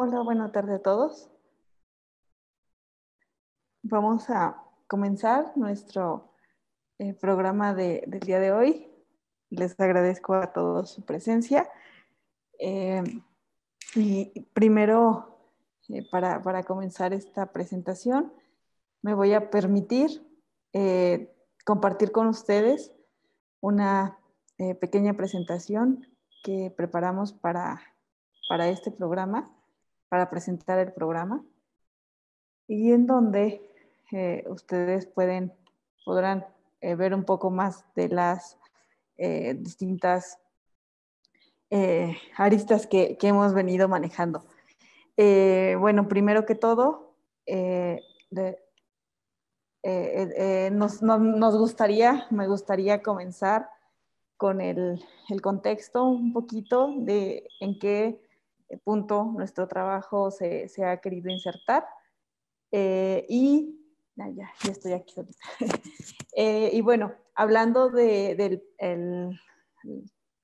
Hola, buenas tardes a todos. Vamos a comenzar nuestro programa del día de hoy. Les agradezco a todos su presencia. Eh, y primero, para comenzar esta presentación, me voy a permitir compartir con ustedes una pequeña presentación que preparamos para este programa, para presentar el programa. Y en donde ustedes podrán ver un poco más de las distintas aristas que hemos venido manejando. Bueno, primero que todo, de, me gustaría comenzar con el contexto un poquito de en qué punto nuestro trabajo se ha querido insertar. Ya estoy aquí solita. Y bueno, hablando del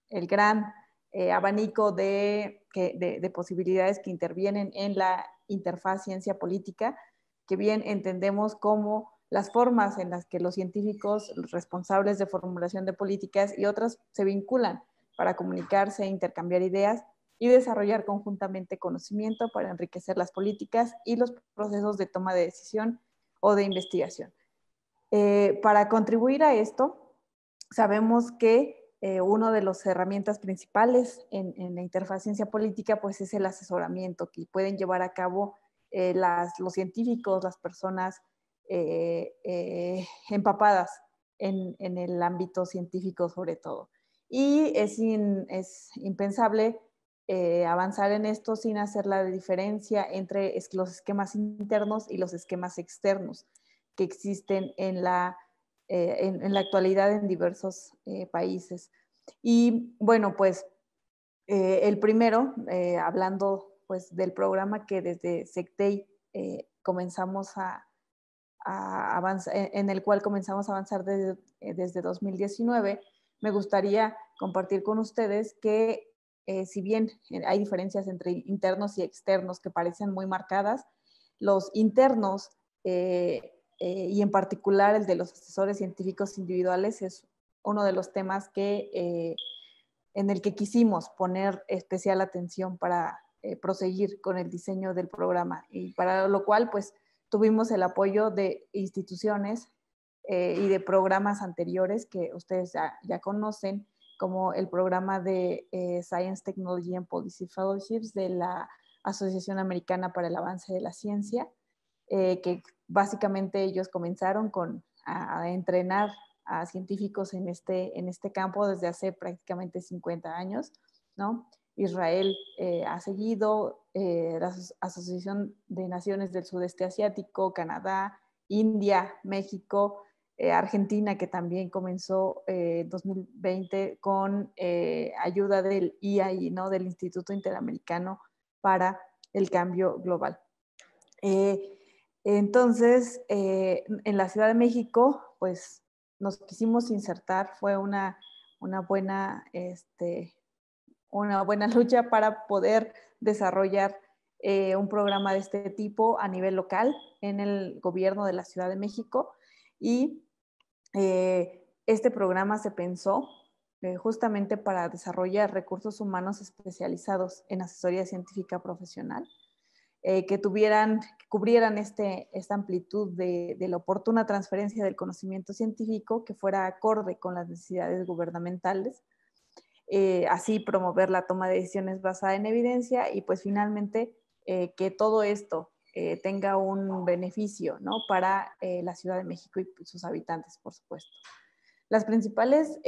el gran abanico de posibilidades que intervienen en la interfaz ciencia política, que bien entendemos como las formas en las que los científicos responsables de formulación de políticas y otras se vinculan para comunicarse, intercambiar ideas y desarrollar conjuntamente conocimiento para enriquecer las políticas y los procesos de toma de decisión o de investigación. Para contribuir a esto, sabemos que una de las herramientas principales en la interfaz ciencia política pues, es el asesoramiento que pueden llevar a cabo los científicos, las personas empapadas en el ámbito científico sobre todo. Y es impensable avanzar en esto sin hacer la diferencia entre los esquemas internos y los esquemas externos que existen en la actualidad en diversos países. Y bueno, pues el primero, hablando pues del programa que desde SECTEI comenzamos a avanzar, en el cual comenzamos a avanzar desde 2019, me gustaría compartir con ustedes que si bien hay diferencias entre internos y externos que parecen muy marcadas, los internos y en particular el de los asesores científicos individuales es uno de los temas en el que quisimos poner especial atención para proseguir con el diseño del programa y para lo cual pues tuvimos el apoyo de instituciones y de programas anteriores que ustedes ya conocen, como el programa de Science, Technology and Policy Fellowships de la Asociación Americana para el Avance de la Ciencia, que básicamente ellos comenzaron a entrenar a científicos en este campo desde hace prácticamente 50 años, ¿no? Israel ha seguido, la Asociación de Naciones del Sudeste Asiático, Canadá, India, México, Argentina, que también comenzó en 2020 con ayuda del IAI, ¿no? Del Instituto Interamericano para el Cambio Global. Entonces, en la Ciudad de México, pues nos quisimos insertar, fue una buena, una buena lucha para poder desarrollar un programa de este tipo a nivel local en el gobierno de la Ciudad de México. Y este programa se pensó justamente para desarrollar recursos humanos especializados en asesoría científica profesional, que cubrieran esta amplitud de la oportuna transferencia del conocimiento científico que fuera acorde con las necesidades gubernamentales, así promover la toma de decisiones basada en evidencia y pues finalmente que todo esto tenga un beneficio, ¿no? Para la Ciudad de México y sus habitantes, por supuesto. Las principales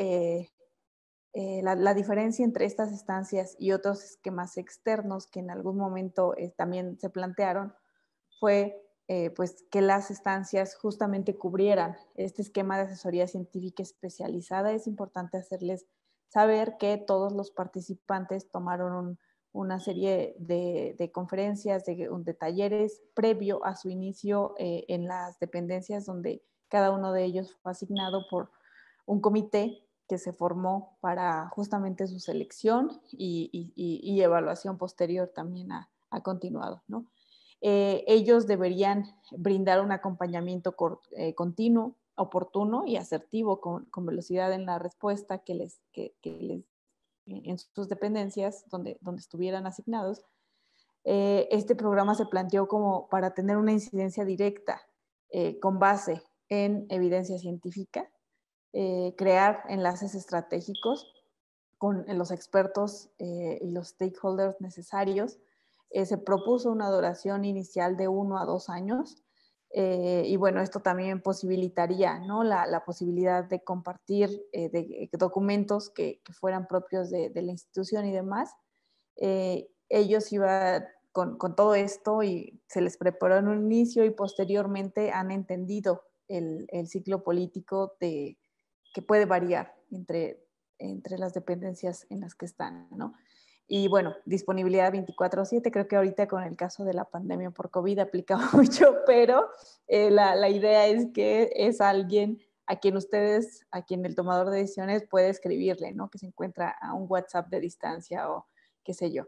la diferencia entre estas estancias y otros esquemas externos que en algún momento también se plantearon fue pues que las estancias justamente cubrieran este esquema de asesoría científica especializada. Es importante hacerles saber que todos los participantes tomaron una serie de conferencias, de talleres previo a su inicio en las dependencias donde cada uno de ellos fue asignado por un comité que se formó para justamente su selección y evaluación posterior también ha continuado, ¿no? Ellos deberían brindar un acompañamiento continuo, oportuno y asertivo con velocidad en la respuesta que les en sus dependencias donde estuvieran asignados. Este programa se planteó como para tener una incidencia directa con base en evidencia científica, crear enlaces estratégicos con los expertos y los stakeholders necesarios. Se propuso una duración inicial de 1 a 2 años. Y bueno, esto también posibilitaría, ¿no?, la posibilidad de compartir de documentos que fueran propios de la institución y demás. Ellos iban con todo esto y se les preparó en un inicio y posteriormente han entendido el ciclo político que puede variar entre las dependencias en las que están, ¿no? Y bueno, disponibilidad 24/7, creo que ahorita con el caso de la pandemia por COVID aplica mucho, pero la idea es que es alguien a quien el tomador de decisiones puede escribirle, ¿no? Que se encuentra a un WhatsApp de distancia o qué sé yo,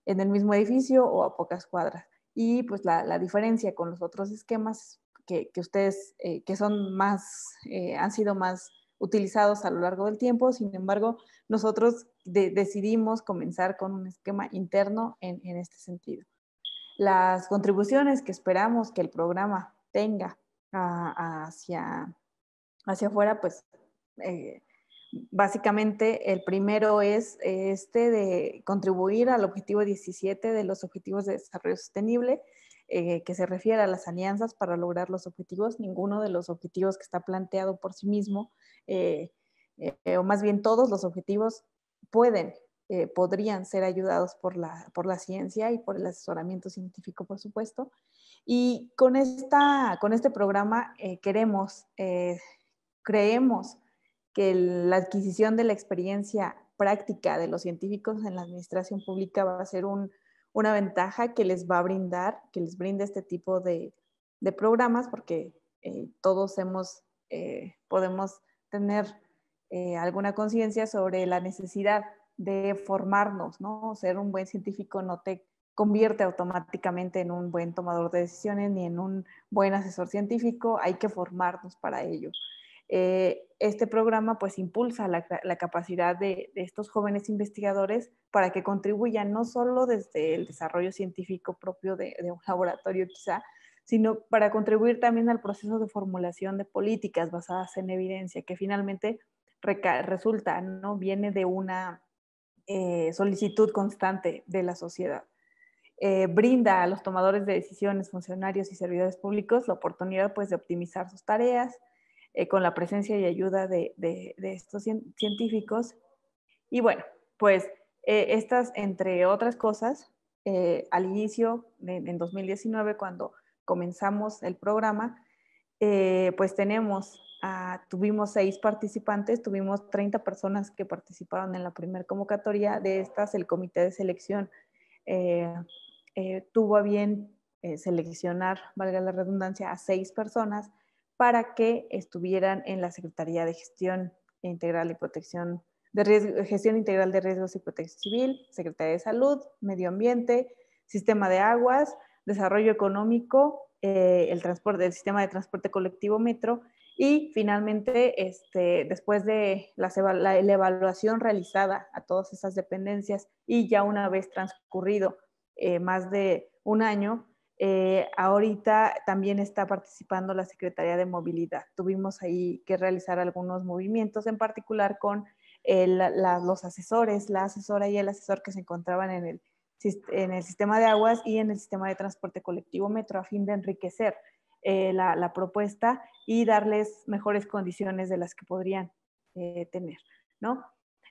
en el mismo edificio o a pocas cuadras. Y pues la diferencia con los otros esquemas que ustedes, que son más, han sido más utilizados a lo largo del tiempo. Sin embargo, nosotros decidimos comenzar con un esquema interno en este sentido. Las contribuciones que esperamos que el programa tenga hacia afuera, pues básicamente el primero es este de contribuir al objetivo 17 de los Objetivos de Desarrollo Sostenible, que se refiere a las alianzas para lograr los objetivos. Ninguno de los objetivos que está planteado por sí mismo, o más bien todos los objetivos podrían ser ayudados por la ciencia y por el asesoramiento científico, por supuesto. Y con este programa creemos que la adquisición de la experiencia práctica de los científicos en la administración pública va a ser una ventaja que les va a brindar, que les brinde este tipo de programas, porque todos podemos tener alguna conciencia sobre la necesidad de formarnos, ¿no? Ser un buen científico no te convierte automáticamente en un buen tomador de decisiones ni en un buen asesor científico, hay que formarnos para ello. Este programa pues impulsa la capacidad de estos jóvenes investigadores para que contribuyan no solo desde el desarrollo científico propio de un laboratorio quizá, sino para contribuir también al proceso de formulación de políticas basadas en evidencia, que finalmente resulta, ¿no?, viene de una solicitud constante de la sociedad. Brinda a los tomadores de decisiones, funcionarios y servidores públicos la oportunidad pues de optimizar sus tareas con la presencia y ayuda de estos científicos. Y bueno, pues estas, entre otras cosas, al inicio, en 2019, cuando comenzamos el programa, pues tuvimos 6 participantes, tuvimos 30 personas que participaron en la primera convocatoria. De estas, el comité de selección eh, tuvo a bien seleccionar, valga la redundancia, a 6 personas para que estuvieran en la Secretaría de Gestión Integral y Protección Gestión Integral de Riesgos y Protección Civil, Secretaría de Salud, Medio Ambiente, Sistema de Aguas, Desarrollo Económico, el sistema de transporte colectivo Metro, y finalmente, después de la evaluación realizada a todas esas dependencias y ya una vez transcurrido más de un año, ahorita también está participando la Secretaría de Movilidad. Tuvimos ahí que realizar algunos movimientos, en particular con los asesores, la asesora y el asesor que se encontraban en el sistema de aguas y en el sistema de transporte colectivo Metro, a fin de enriquecer la propuesta y darles mejores condiciones de las que podrían tener, ¿no?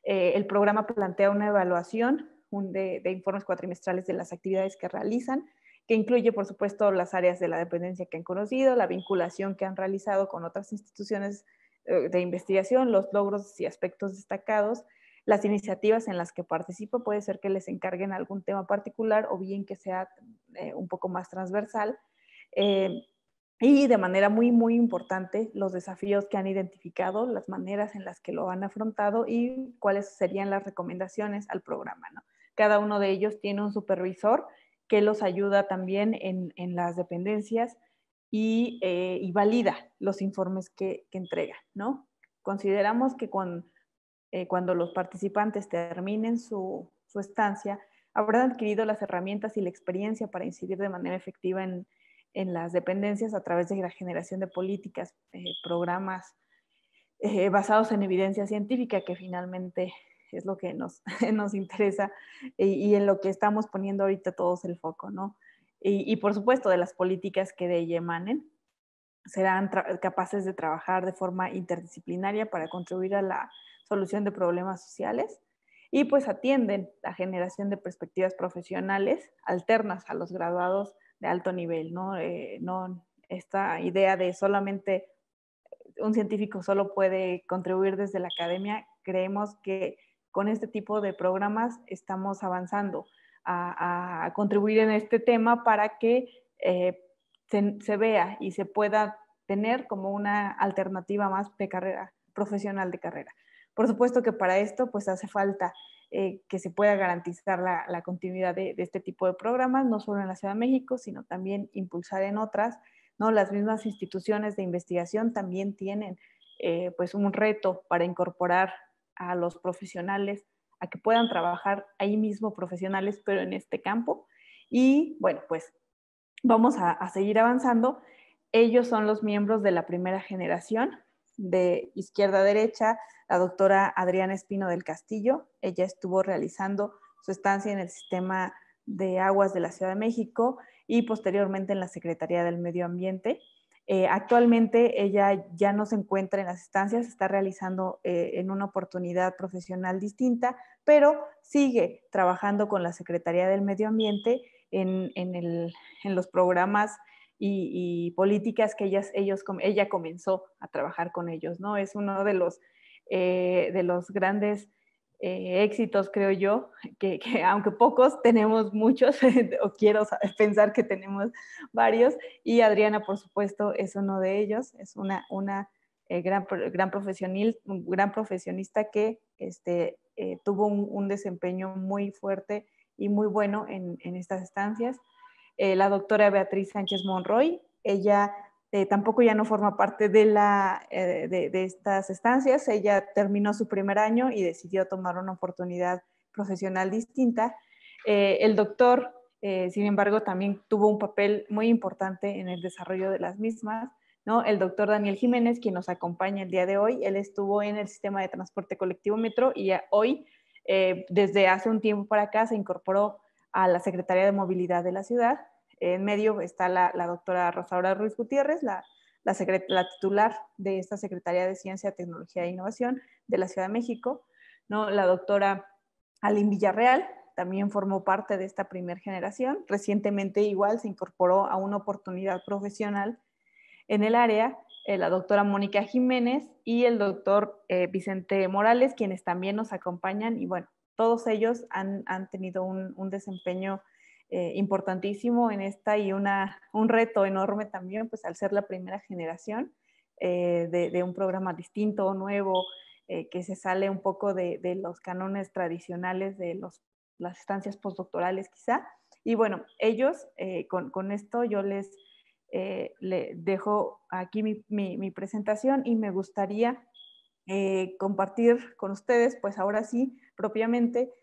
El programa plantea una evaluación de informes cuatrimestrales de las actividades que realizan, que incluye, por supuesto, las áreas de la dependencia que han conocido, la vinculación que han realizado con otras instituciones de investigación, los logros y aspectos destacados, las iniciativas en las que participa. Puede ser que les encarguen algún tema particular o bien que sea un poco más transversal. Y de manera muy, muy importante, los desafíos que han identificado, las maneras en las que lo han afrontado y cuáles serían las recomendaciones al programa, ¿no? Cada uno de ellos tiene un supervisor que los ayuda también en las dependencias y valida los informes que entrega, ¿no? Consideramos que cuando los participantes terminen su estancia, habrán adquirido las herramientas y la experiencia para incidir de manera efectiva en las dependencias a través de la generación de políticas, programas basados en evidencia científica, que finalmente es lo que nos interesa y en lo que estamos poniendo ahorita todos el foco, ¿no? Y por supuesto de las políticas que de ella emanen, serán capaces de trabajar de forma interdisciplinaria para contribuir a la solución de problemas sociales y pues atienden la generación de perspectivas profesionales alternas a los graduados de alto nivel, ¿no? No esta idea de solamente un científico solo puede contribuir desde la academia. Creemos que con este tipo de programas estamos avanzando a contribuir en este tema para que se vea y se pueda tener como una alternativa más de carrera, profesional de carrera. Por supuesto que para esto pues hace falta que se pueda garantizar la continuidad de este tipo de programas, no solo en la Ciudad de México, sino también impulsar en otras, ¿no? Las mismas instituciones de investigación también tienen pues un reto para incorporar a los profesionales a que puedan trabajar ahí mismo profesionales, pero en este campo. Y bueno, pues vamos a seguir avanzando. Ellos son los miembros de la primera generación, de izquierda a derecha, la doctora Adriana Espino del Castillo. Ella estuvo realizando su estancia en el sistema de aguas de la Ciudad de México y posteriormente en la Secretaría del Medio Ambiente. Actualmente ella ya no se encuentra en las estancias, está realizando en una oportunidad profesional distinta, pero sigue trabajando con la Secretaría del Medio Ambiente en los programas y políticas que ella comenzó a trabajar con ellos, ¿no? Es uno de los grandes éxitos, creo yo, que aunque pocos, tenemos muchos, o quiero pensar que tenemos varios, y Adriana, por supuesto, es uno de ellos, es una gran profesionista que tuvo un desempeño muy fuerte y muy bueno en estas estancias. La doctora Beatriz Sánchez Monroy, ella tampoco ya no forma parte de estas estancias, ella terminó su primer año y decidió tomar una oportunidad profesional distinta. El doctor, sin embargo, también tuvo un papel muy importante en el desarrollo de las mismas, ¿no? El doctor Daniel Jiménez, quien nos acompaña el día de hoy, él estuvo en el sistema de transporte colectivo Metro y hoy, desde hace un tiempo para acá, se incorporó a la Secretaría de Movilidad de la ciudad. En medio está la doctora Rosaura Ruiz Gutiérrez, la titular de esta Secretaría de Ciencia, Tecnología e Innovación de la Ciudad de México, ¿no? La doctora Aline Villarreal también formó parte de esta primera generación. Recientemente igual se incorporó a una oportunidad profesional en el área, la doctora Mónica Jiménez y el doctor Vicente Morales, quienes también nos acompañan. Y bueno, todos ellos han tenido un desempeño importantísimo en esta y un reto enorme también, pues al ser la primera generación de un programa distinto, nuevo, que se sale un poco de los cánones tradicionales de las estancias postdoctorales quizá. Y bueno, ellos, con esto yo le dejo aquí mi presentación y me gustaría compartir con ustedes, pues ahora sí, propiamente,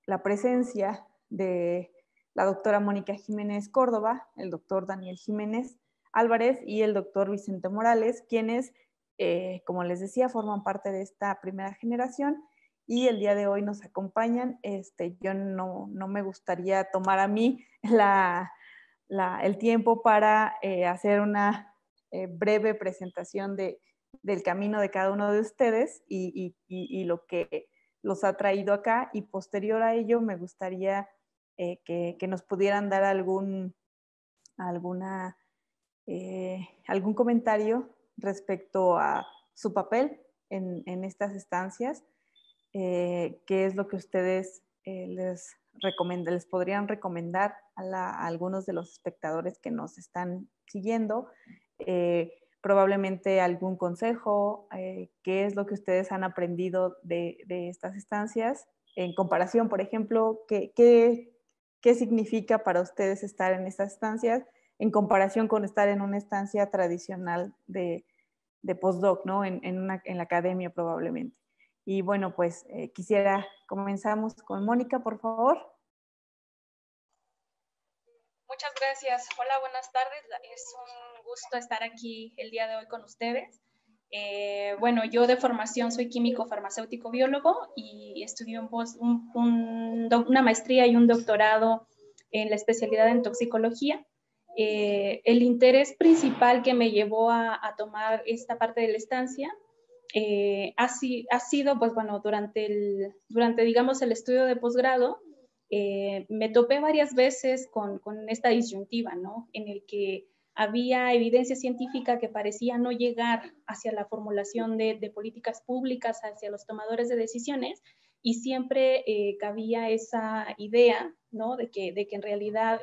la presencia de la doctora Mónica Jiménez Córdoba, el doctor Daniel Jiménez Álvarez y el doctor Vicente Morales, quienes, como les decía, forman parte de esta primera generación y el día de hoy nos acompañan. Yo no me gustaría tomar a mí el tiempo para hacer una breve presentación del camino de cada uno de ustedes y lo que los ha traído acá. Y posterior a ello me gustaría que nos pudieran dar alguna, algún comentario respecto a su papel en estas estancias, qué es lo que ustedes les podrían recomendar a algunos de los espectadores que nos están siguiendo, probablemente algún consejo, qué es lo que ustedes han aprendido de estas estancias, en comparación, por ejemplo, qué qué significa para ustedes estar en estas estancias en comparación con estar en una estancia tradicional de postdoc, ¿no? En la academia probablemente. Y bueno, pues comenzamos con Mónica, por favor. Muchas gracias. Hola, buenas tardes. Es un gusto estar aquí el día de hoy con ustedes. Bueno, yo de formación soy químico farmacéutico biólogo y estudié una maestría y un doctorado en la especialidad en toxicología. El interés principal que me llevó a tomar esta parte de la estancia ha sido, pues bueno, durante, digamos, el estudio de posgrado, me topé varias veces con esta disyuntiva, ¿no? En el que había evidencia científica que parecía no llegar hacia la formulación de políticas públicas, hacia los tomadores de decisiones, y siempre cabía esa idea, ¿no? De que en realidad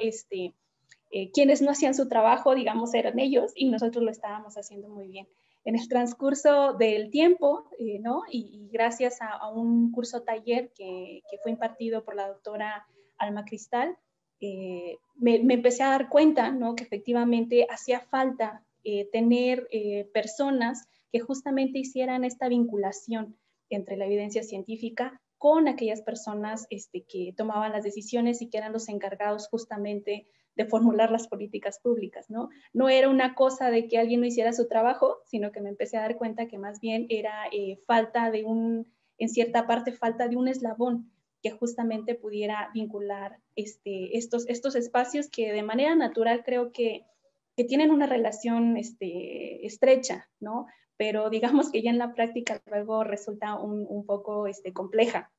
quienes no hacían su trabajo, digamos, eran ellos y nosotros lo estábamos haciendo muy bien. En el transcurso del tiempo, ¿no? Y gracias a un curso taller que fue impartido por la doctora Alma Cristal, me empecé a dar cuenta, ¿no? Que efectivamente hacía falta tener personas que justamente hicieran esta vinculación entre la evidencia científica con aquellas personas que tomaban las decisiones y que eran los encargados justamente de formular las políticas públicas, ¿no? No era una cosa de que alguien no hiciera su trabajo, sino que me empecé a dar cuenta que más bien era en cierta parte, falta de un eslabón que justamente pudiera vincular estos espacios que de manera natural creo que tienen una relación estrecha, ¿no? Pero digamos que ya en la práctica luego resulta un poco compleja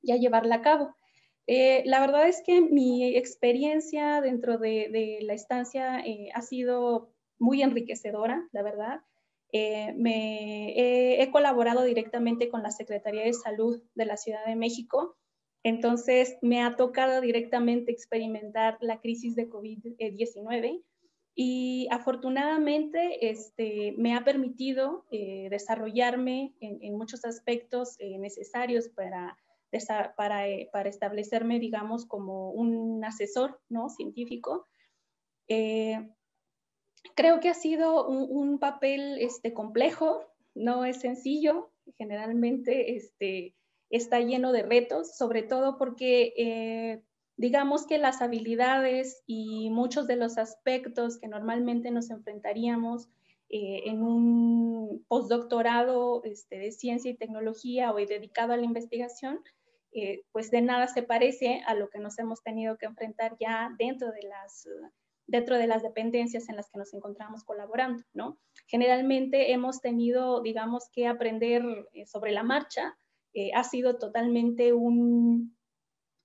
ya llevarla a cabo. La verdad es que mi experiencia dentro de la estancia ha sido muy enriquecedora, la verdad. He colaborado directamente con la Secretaría de Salud de la Ciudad de México, entonces me ha tocado directamente experimentar la crisis de COVID-19 y afortunadamente me ha permitido desarrollarme en muchos aspectos necesarios para establecerme, digamos, como un asesor, ¿no? Científico. Creo que ha sido un papel complejo, no es sencillo, generalmente está lleno de retos, sobre todo porque digamos que las habilidades y muchos de los aspectos que normalmente nos enfrentaríamos en un postdoctorado de ciencia y tecnología o dedicado a la investigación, pues de nada se parece a lo que nos hemos tenido que enfrentar ya dentro de las dependencias en las que nos encontramos colaborando, ¿no? Generalmente hemos tenido, digamos, que aprender sobre la marcha, ha sido totalmente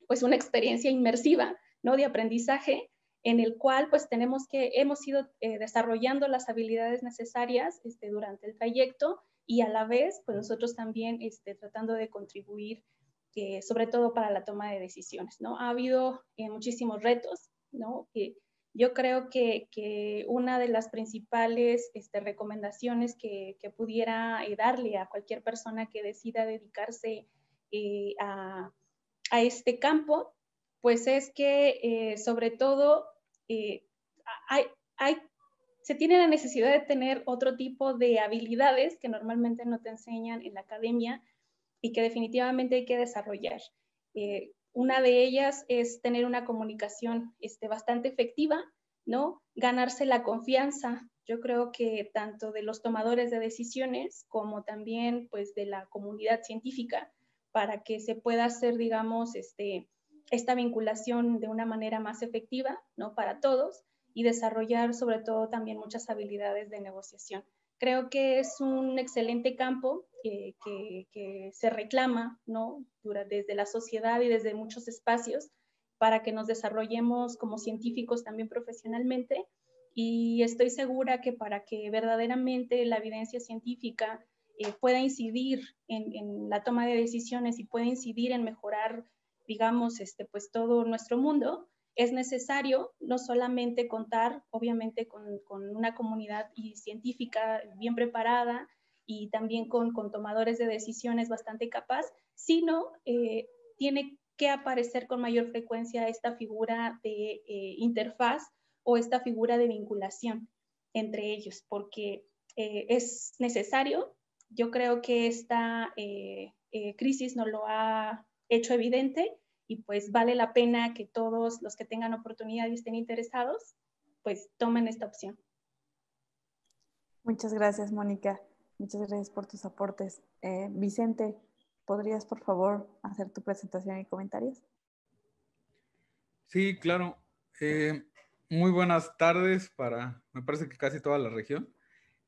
pues una experiencia inmersiva, ¿no? De aprendizaje, en el cual pues hemos ido desarrollando las habilidades necesarias durante el trayecto y a la vez pues nosotros también tratando de contribuir sobre todo para la toma de decisiones, ¿no? Ha habido muchísimos retos, ¿no? Yo creo que una de las principales recomendaciones que pudiera darle a cualquier persona que decida dedicarse a este campo, pues es que sobre todo hay, hay, se tiene la necesidad de tener otro tipo de habilidades que normalmente no te enseñan en la academia y que definitivamente hay que desarrollar. Una de ellas es tener una comunicación bastante efectiva, ¿no? Ganarse la confianza. Yo creo que tanto de los tomadores de decisiones como también pues de la comunidad científica para que se pueda hacer, digamos, esta vinculación de una manera más efectiva, ¿no? Para todos y desarrollar sobre todo también muchas habilidades de negociación. Creo que es un excelente campo que se reclama, ¿no? Desde la sociedad y desde muchos espacios para que nos desarrollemos como científicos también profesionalmente y estoy segura que para que verdaderamente la evidencia científica pueda incidir en la toma de decisiones y pueda incidir en mejorar, digamos, pues todo nuestro mundo, es necesario no solamente contar, obviamente, con una comunidad científica bien preparada y también con tomadores de decisiones bastante capaz, sino que aparecer con mayor frecuencia esta figura de interfaz o esta figura de vinculación entre ellos, porque es necesario. Yo creo que esta crisis nos lo ha hecho evidente y pues vale la pena que todos los que tengan oportunidad y estén interesados, pues tomen esta opción. Muchas gracias, Mónica. Muchas gracias por tus aportes. Vicente, ¿podrías, por favor, hacer tu presentación y comentarios? Sí, claro. Muy buenas tardes me parece que casi toda la región.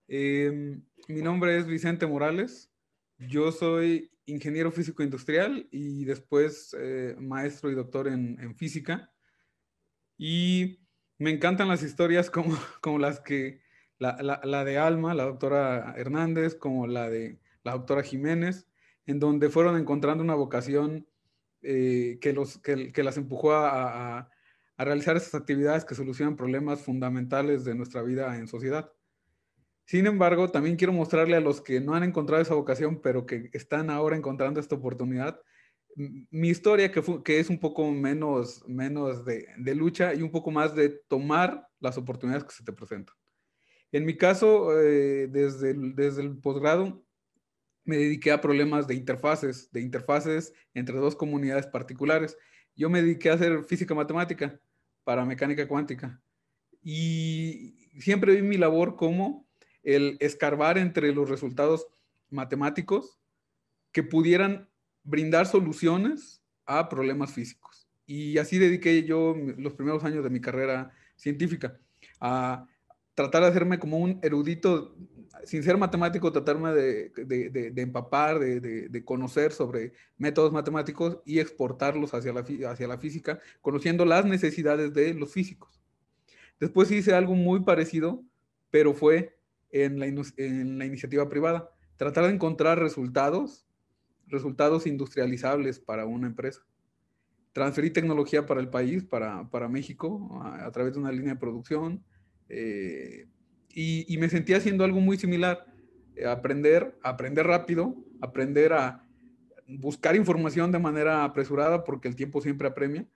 Mi nombre es Vicente Morales. Yo soy ingeniero físico industrial y después maestro y doctor en física. Y me encantan las historias como las que, la de Alma, la doctora Hernández, como la de la doctora Jiménez, en donde fueron encontrando una vocación que las empujó a realizar esas actividades que solucionan problemas fundamentales de nuestra vida en sociedad. Sin embargo, también quiero mostrarle a los que no han encontrado esa vocación, pero que están ahora encontrando esta oportunidad, mi historia, que es un poco menos de lucha y un poco más de tomar las oportunidades que se te presentan. En mi caso, desde el posgrado, me dediqué a problemas de interfaces entre dos comunidades particulares. Yo me dediqué a hacer física matemática para mecánica cuántica. Y siempre vi mi labor como el escarbar entre los resultados matemáticos que pudieran brindar soluciones a problemas físicos. Y así dediqué yo los primeros años de mi carrera científica a tratar de hacerme como un erudito, sin ser matemático, tratarme de empapar, de conocer sobre métodos matemáticos y exportarlos hacia la física, conociendo las necesidades de los físicos. Después hice algo muy parecido, pero fue en la iniciativa privada. Tratar de encontrar resultados industrializables para una empresa. Transferí tecnología para el país, para México, a través de una línea de producción, y me sentí haciendo algo muy similar. Aprender rápido, aprender a buscar información de manera apresurada, porque el tiempo siempre apremia,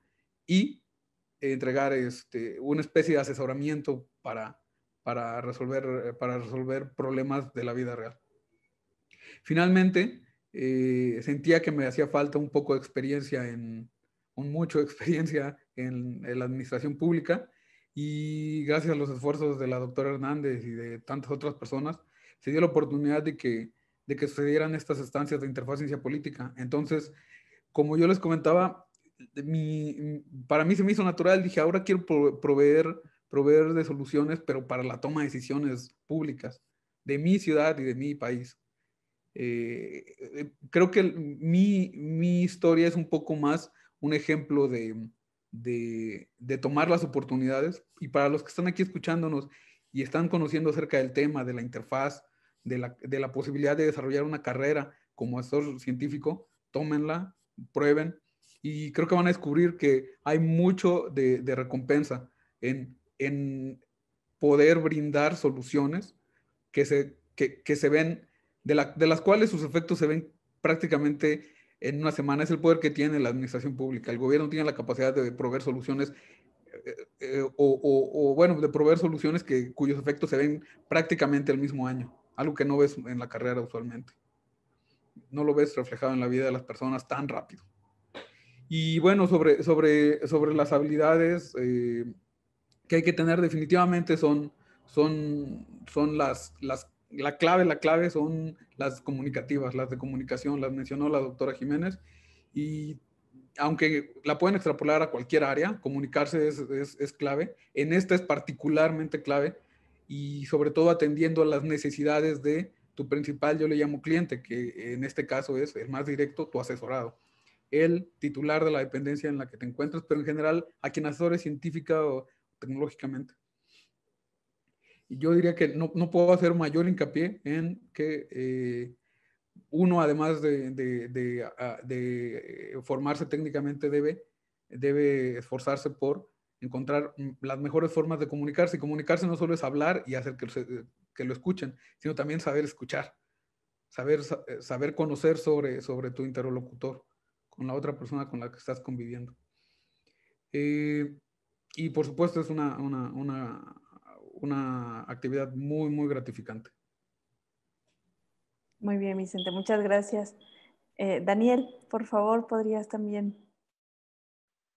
y entregar una especie de asesoramiento para resolver problemas de la vida real. Finalmente, sentía que me hacía falta un poco de experiencia mucho experiencia en la administración pública, y gracias a los esfuerzos de la doctora Hernández y de tantas otras personas, se dio la oportunidad de que sucedieran estas estancias de interfaz ciencia política. Entonces, como yo les comentaba, para mí se me hizo natural. Dije, ahora quiero proveer de soluciones, pero para la toma de decisiones públicas de mi ciudad y de mi país. Creo que mi historia es un poco más un ejemplo de tomar las oportunidades, y para los que están aquí escuchándonos y están conociendo acerca del tema de la interfaz, de la posibilidad de desarrollar una carrera como asesor científico, tómenla, prueben, y creo que van a descubrir que hay mucho de recompensa en poder brindar soluciones que se ven, de las cuales sus efectos se ven prácticamente en una semana. Es el poder que tiene la administración pública. El gobierno tiene la capacidad de proveer soluciones, bueno, de proveer soluciones cuyos efectos se ven prácticamente el mismo año, algo que no ves en la carrera usualmente. No lo ves reflejado en la vida de las personas tan rápido. Y bueno, sobre las habilidades que hay que tener, definitivamente la clave son las comunicativas, las de comunicación. Las mencionó la doctora Jiménez, y aunque la pueden extrapolar a cualquier área, comunicarse es clave. En esta es particularmente clave, y sobre todo atendiendo a las necesidades de tu principal, yo le llamo cliente, que en este caso es el más directo, tu asesorado, el titular de la dependencia en la que te encuentras, pero en general a quien asesores científica o tecnológicamente. Y yo diría que no puedo hacer mayor hincapié en que uno, además de formarse técnicamente, debe esforzarse por encontrar las mejores formas de comunicarse. Y comunicarse no solo es hablar y hacer que lo escuchen, sino también saber escuchar, saber conocer sobre tu interlocutor. con la otra persona con la que estás conviviendo. Y por supuesto es una actividad muy, muy gratificante. Muy bien, Vicente, muchas gracias. Daniel, por favor, ¿podrías también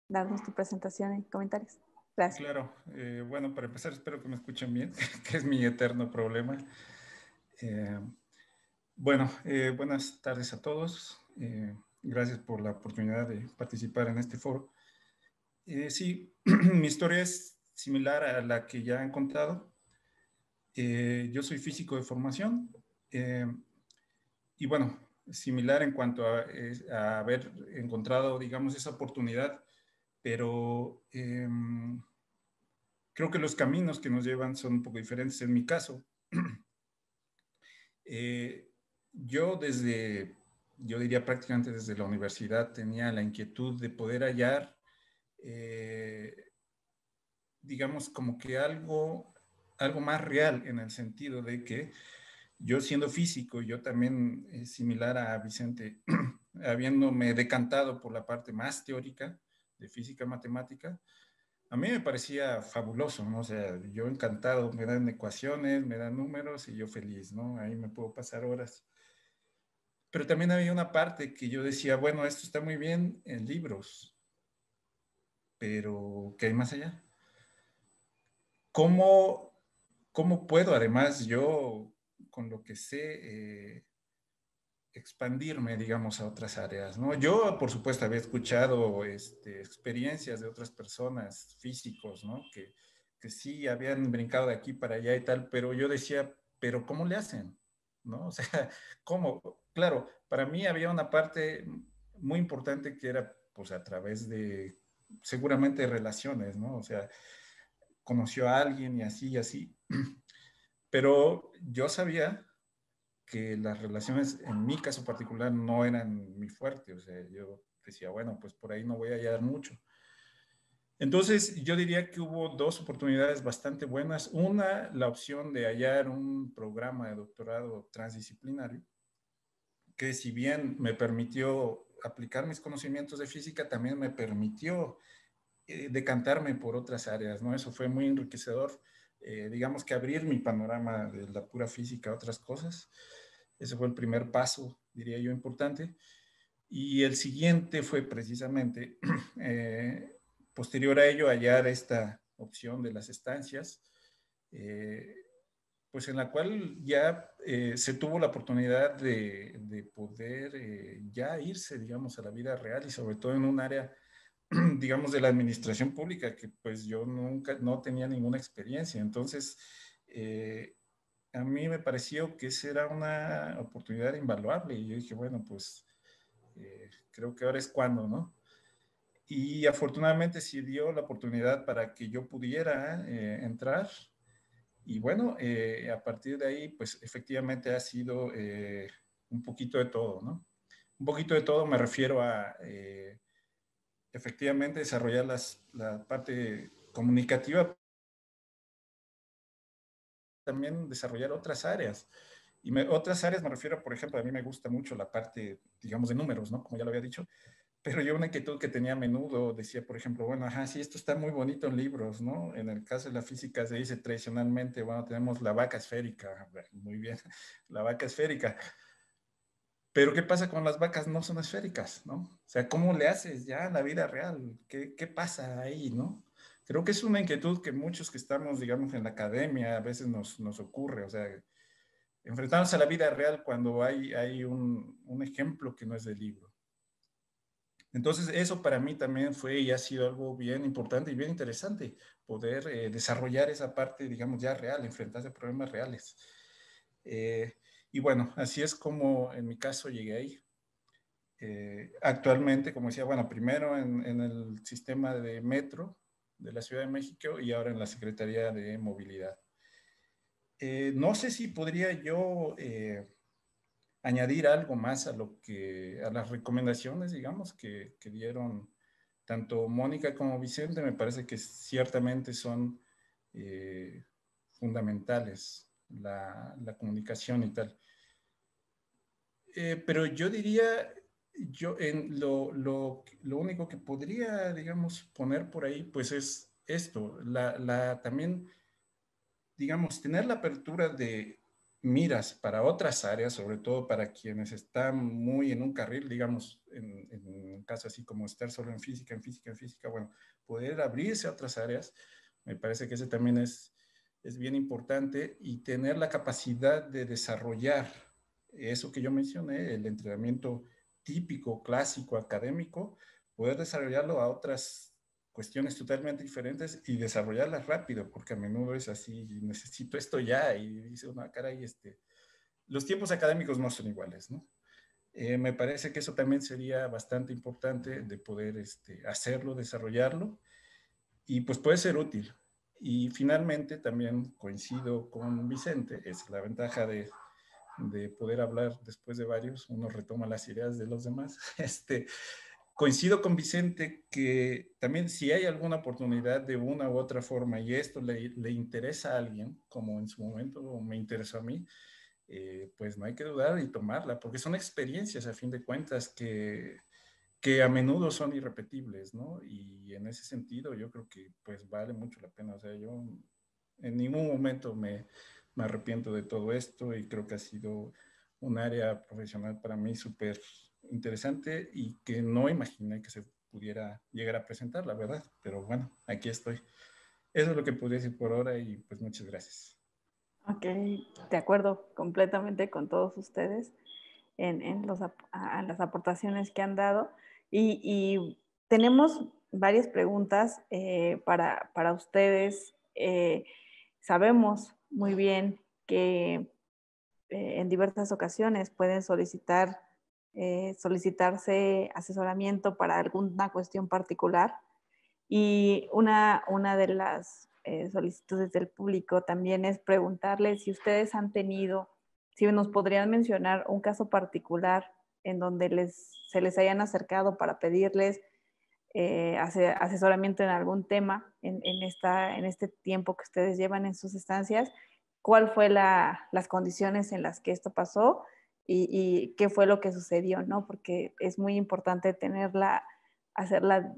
darnos tu presentación y comentarios? Gracias. Claro, bueno, para empezar espero que me escuchen bien, que es mi eterno problema. Buenas tardes a todos. Gracias por la oportunidad de participar en este foro. Sí, mi historia es similar a la que ya han contado. Yo soy físico de formación y bueno, similar en cuanto a haber encontrado, digamos, esa oportunidad, pero creo que los caminos que nos llevan son un poco diferentes. En mi caso, yo yo diría prácticamente desde la universidad, tenía la inquietud de poder hallar, digamos, como que algo más real en el sentido de que yo siendo físico, yo también, similar a Vicente, habiéndome decantado por la parte más teórica de física matemática, a mí me parecía fabuloso, ¿no? O sea, yo encantado, me dan ecuaciones, me dan números y yo feliz, ¿no? Ahí me puedo pasar horas. Pero también había una parte que yo decía, bueno, esto está muy bien en libros, pero ¿qué hay más allá? ¿Cómo, cómo puedo, además, yo, con lo que sé, expandirme, digamos, a otras áreas, ¿no? Yo, por supuesto, había escuchado experiencias de otras personas, físicos, ¿no? Que sí habían brincado de aquí para allá y tal, pero yo decía, ¿pero cómo le hacen? ¿No? O sea, ¿cómo? Claro, para mí había una parte muy importante que era, pues, a través de, seguramente, relaciones, ¿no? O sea, conoció a alguien y así, pero yo sabía que las relaciones, en mi caso particular, no eran mi fuerte. O sea, yo decía, bueno, pues por ahí no voy a hallar mucho. Entonces, yo diría que hubo dos oportunidades bastante buenas. Una, la opción de hallar un programa de doctorado transdisciplinario, que si bien me permitió aplicar mis conocimientos de física, también me permitió decantarme por otras áreas, ¿no? Eso fue muy enriquecedor, digamos que abrir mi panorama de la pura física a otras cosas. Ese fue el primer paso, diría yo, importante. Y el siguiente fue precisamente, posterior a ello, hallar esta opción de las estancias, eh, pues en la cual ya se tuvo la oportunidad de poder ya irse, digamos, a la vida real y sobre todo en un área, digamos, de la administración pública, que pues yo nunca, no tenía ninguna experiencia. Entonces, a mí me pareció que esa era una oportunidad invaluable y yo dije, bueno, pues creo que ahora es cuando, ¿no? Y afortunadamente se dio la oportunidad para que yo pudiera entrar y bueno, a partir de ahí, pues efectivamente ha sido un poquito de todo, ¿no? Un poquito de todo me refiero a efectivamente desarrollar la parte comunicativa, también desarrollar otras áreas. Y otras áreas me refiero, por ejemplo, a mí me gusta mucho la parte, digamos, de números, ¿no? Como ya lo había dicho, pero yo una inquietud que tenía a menudo decía, por ejemplo, bueno, ajá, sí, esto está muy bonito en libros, ¿no? En el caso de la física se dice tradicionalmente, bueno, tenemos la vaca esférica, muy bien, la vaca esférica. Pero ¿qué pasa con las vacas no son esféricas, ¿no? O sea, ¿cómo le haces ya en la vida real? ¿Qué pasa ahí, no? Creo que es una inquietud que muchos que estamos, digamos, en la academia a veces nos ocurre, o sea, enfrentarnos a la vida real cuando hay un ejemplo que no es del libro. Entonces, eso para mí también fue y ha sido algo bien importante y bien interesante, poder desarrollar esa parte, digamos, ya real, enfrentarse a problemas reales. Y bueno, así es como en mi caso llegué ahí. Actualmente, como decía, bueno, primero en el sistema de metro de la Ciudad de México y ahora en la Secretaría de Movilidad. No sé si podría yo añadir algo más a las recomendaciones, digamos, que dieron tanto Mónica como Vicente. Me parece que ciertamente son fundamentales la comunicación y tal. Pero yo diría yo en lo único que podría, digamos, poner por ahí, pues es esto, también, digamos, tener la apertura de miras para otras áreas, sobre todo para quienes están muy en un carril, digamos, en un caso así como estar solo en física, bueno, poder abrirse a otras áreas, me parece que ese también es bien importante, y tener la capacidad de desarrollar eso que yo mencioné, el entrenamiento típico, clásico, académico, poder desarrollarlo a otras cuestiones totalmente diferentes y desarrollarlas rápido, porque a menudo es así, necesito esto ya, y dice una caray, los tiempos académicos no son iguales, ¿no? Me parece que eso también sería bastante importante de poder hacerlo, desarrollarlo, y pues puede ser útil. Y finalmente también coincido con Vicente, es la ventaja de poder hablar después de varios, uno retoma las ideas de los demás. Coincido con Vicente que también si hay alguna oportunidad de una u otra forma y esto le interesa a alguien, como en su momento me interesó a mí, pues no hay que dudar y tomarla, porque son experiencias a fin de cuentas que a menudo son irrepetibles, ¿no? Y en ese sentido yo creo que pues vale mucho la pena. O sea, yo en ningún momento me arrepiento de todo esto, y creo que ha sido un área profesional para mí súper interesante y que no imaginé que se pudiera llegar a presentar, la verdad. Pero bueno, aquí estoy. Eso es lo que podría decir por ahora, y pues muchas gracias. Ok, de acuerdo completamente con todos ustedes en las aportaciones que han dado. Y tenemos varias preguntas para ustedes. Sabemos muy bien que en diversas ocasiones pueden solicitarse asesoramiento para alguna cuestión particular. Y una de las solicitudes del público también es preguntarles si ustedes han tenido, si nos podrían mencionar un caso particular en donde se les hayan acercado para pedirles asesoramiento en algún tema en este tiempo que ustedes llevan en sus estancias. ¿Cuál fue las condiciones en las que esto pasó y qué fue lo que sucedió, ¿no? Porque es muy importante hacer la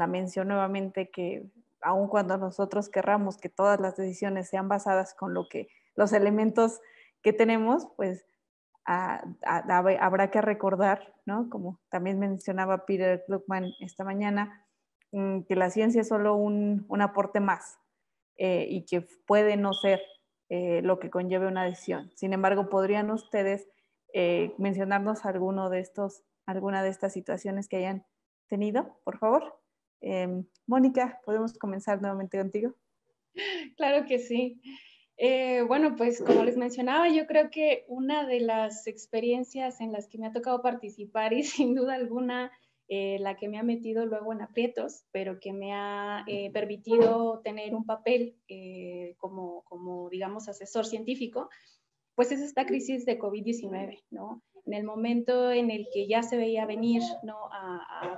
mención nuevamente, que aun cuando nosotros querramos que todas las decisiones sean basadas con los elementos que tenemos, pues habrá que recordar, ¿no? Como también mencionaba Peter Gluckman esta mañana, que la ciencia es solo un aporte más y que puede no ser lo que conlleve una decisión. Sin embargo, ¿podrían ustedes mencionarnos alguna de estas situaciones que hayan tenido, por favor? Mónica, ¿podemos comenzar nuevamente contigo? Claro que sí. Bueno, pues como les mencionaba, yo creo que una de las experiencias en las que me ha tocado participar, y sin duda alguna la que me ha metido luego en aprietos, pero que me ha permitido tener un papel como, digamos, asesor científico, pues es esta crisis de COVID-19, ¿no? En el momento en el que ya se veía venir, ¿no?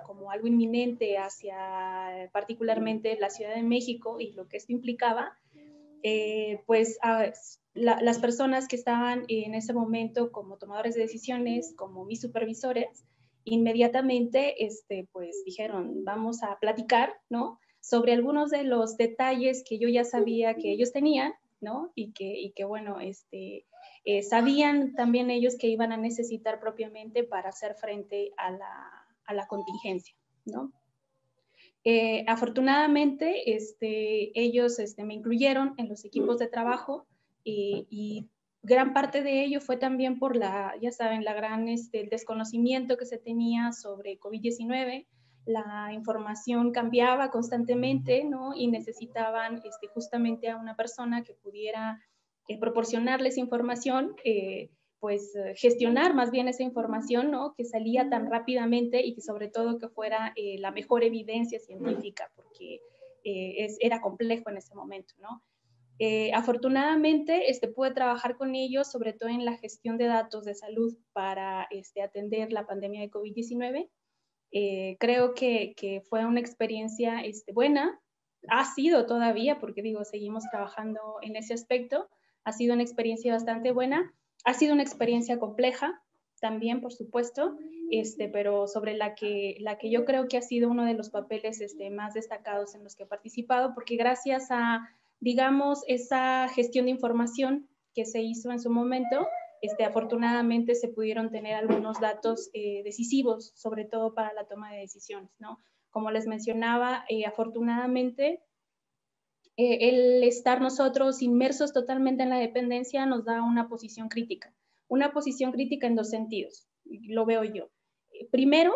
Como algo inminente hacia particularmente la Ciudad de México y lo que esto implicaba, pues las personas que estaban en ese momento como tomadores de decisiones, como mis supervisores, inmediatamente pues dijeron, vamos a platicar, ¿no? Sobre algunos de los detalles que yo ya sabía que ellos tenían, ¿no? Y que bueno, sabían también ellos que iban a necesitar propiamente para hacer frente a la contingencia, ¿no? Afortunadamente, ellos me incluyeron en los equipos de trabajo y gran parte de ello fue también por ya saben, el desconocimiento que se tenía sobre COVID-19. La información cambiaba constantemente, ¿no? Y necesitaban justamente a una persona que pudiera proporcionarles información, pues gestionar más bien esa información, ¿no? Que salía tan rápidamente y que sobre todo que fuera la mejor evidencia científica, porque era complejo en ese momento, ¿no? Afortunadamente pude trabajar con ellos, sobre todo en la gestión de datos de salud para atender la pandemia de COVID-19. Creo que fue una experiencia buena, ha sido todavía, porque digo, seguimos trabajando en ese aspecto, ha sido una experiencia bastante buena, ha sido una experiencia compleja también, por supuesto, pero sobre la que yo creo que ha sido uno de los papeles más destacados en los que he participado, porque gracias a, digamos, esa gestión de información que se hizo en su momento, afortunadamente se pudieron tener algunos datos decisivos, sobre todo para la toma de decisiones, ¿no? Como les mencionaba, afortunadamente, el estar nosotros inmersos totalmente en la dependencia nos da una posición crítica en dos sentidos, lo veo yo. Primero,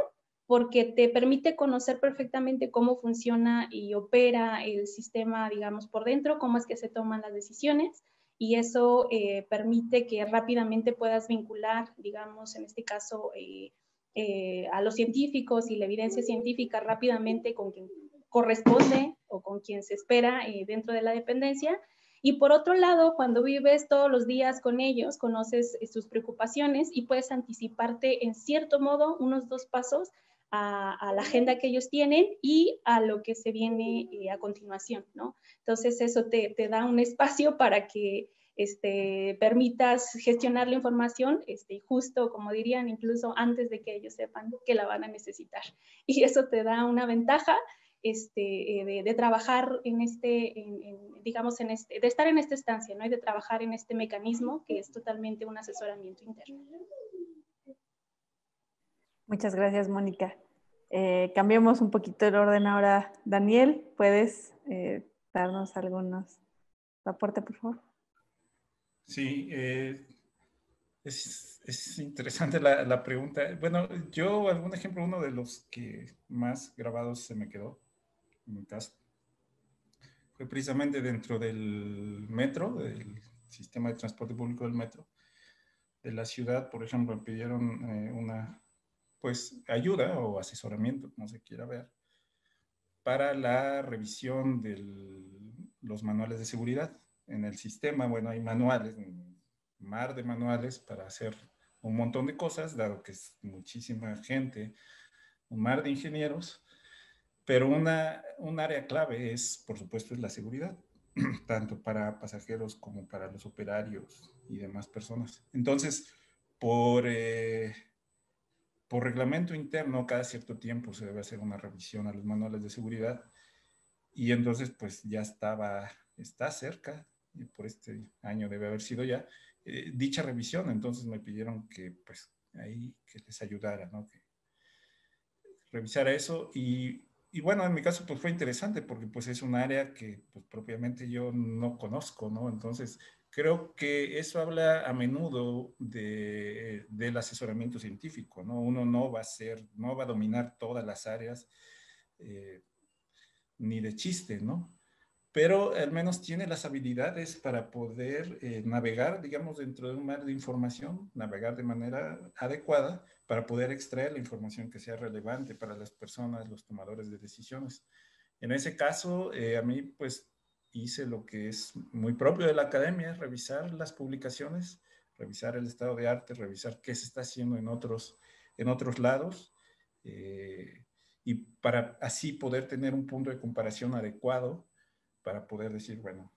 porque te permite conocer perfectamente cómo funciona y opera el sistema, digamos, por dentro, cómo es que se toman las decisiones, y eso permite que rápidamente puedas vincular, digamos, en este caso, a los científicos y la evidencia científica rápidamente con quien corresponde o con quien se espera dentro de la dependencia. Y por otro lado, cuando vives todos los días con ellos, conoces sus preocupaciones y puedes anticiparte en cierto modo unos 2 pasos a la agenda que ellos tienen y a lo que se viene a continuación, ¿no? Entonces eso te da un espacio para que permitas gestionar la información justo, como dirían, incluso antes de que ellos sepan que la van a necesitar. Y eso te da una ventaja de trabajar digamos, de estar en esta estancia, ¿no? Y de trabajar en este mecanismo que es totalmente un asesoramiento interno. Muchas gracias, Mónica. Cambiemos un poquito el orden ahora. Daniel, ¿puedes darnos algunos aportes, por favor? Sí, es interesante la pregunta. Bueno, yo algún ejemplo, uno de los que más grabados se me quedó, en mi caso, fue precisamente dentro del metro, del sistema de transporte público del metro de la ciudad. Por ejemplo, me pidieron una, pues, ayuda o asesoramiento, como se quiera ver, para la revisión de los manuales de seguridad en el sistema. Bueno, hay manuales, un mar de manuales para hacer un montón de cosas, dado que es muchísima gente, un mar de ingenieros, pero un área clave es, por supuesto, es la seguridad, tanto para pasajeros como para los operarios y demás personas. Entonces, por reglamento interno, cada cierto tiempo se debe hacer una revisión a los manuales de seguridad, y entonces pues ya está cerca, y por este año debe haber sido ya, dicha revisión. Entonces me pidieron que pues ahí que les ayudara, ¿no? Que revisara eso. Y bueno, en mi caso pues fue interesante porque pues es un área que pues propiamente yo no conozco, ¿no? Entonces creo que eso habla a menudo del asesoramiento científico, ¿no? Uno no va a dominar todas las áreas, ni de chiste, ¿no? Pero al menos tiene las habilidades para poder navegar, digamos, dentro de un mar de información, navegar de manera adecuada para poder extraer la información que sea relevante para las personas, los tomadores de decisiones. En ese caso, a mí, pues, hice lo que es muy propio de la academia: revisar las publicaciones, revisar el estado de arte, revisar qué se está haciendo en otros lados, y para así poder tener un punto de comparación adecuado para poder decir, bueno,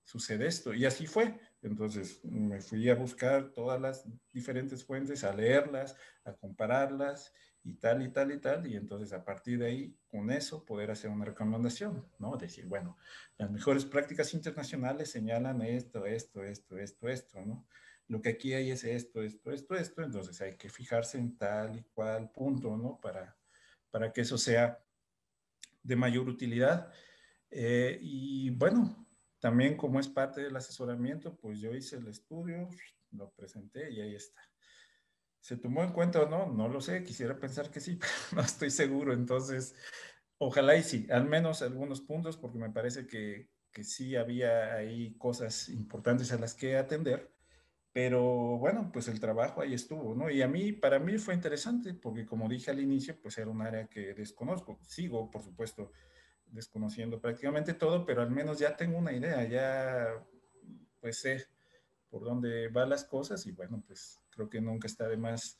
sucede esto. Y así fue. Entonces me fui a buscar todas las diferentes fuentes, a leerlas, a compararlas y tal y tal y tal. Y entonces a partir de ahí, con eso, poder hacer una recomendación, ¿no? Decir, bueno, las mejores prácticas internacionales señalan esto, ¿no? Lo que aquí hay es esto. Entonces hay que fijarse en tal y cual punto, ¿no? Para que eso sea de mayor utilidad. Y bueno, también como es parte del asesoramiento, pues yo hice el estudio, lo presenté y ahí está. ¿Se tomó en cuenta o no? No lo sé, quisiera pensar que sí, pero no estoy seguro. Entonces, ojalá y sí, al menos algunos puntos, porque me parece que sí había ahí cosas importantes a las que atender. Pero bueno, pues el trabajo ahí estuvo, ¿no? Y para mí fue interesante, porque como dije al inicio, pues era un área que desconozco. Sigo, por supuesto, desconociendo prácticamente todo, pero al menos ya tengo una idea, ya pues sé por dónde van las cosas. Y bueno, pues creo que nunca está de más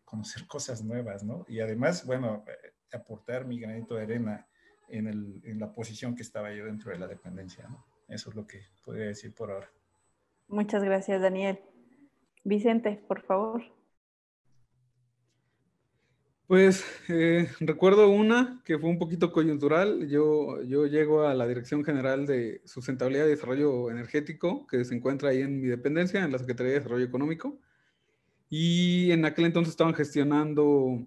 conocer cosas nuevas, ¿no? Y además, bueno, aportar mi granito de arena en la posición que estaba yo dentro de la dependencia, ¿no? Eso es lo que podría decir por ahora. Muchas gracias, Daniel. Vicente, por favor. Pues recuerdo una que fue un poquito coyuntural. Yo llego a la Dirección General de Sustentabilidad y Desarrollo Energético, que se encuentra ahí en mi dependencia, en la Secretaría de Desarrollo Económico. Y en aquel entonces estaban gestionando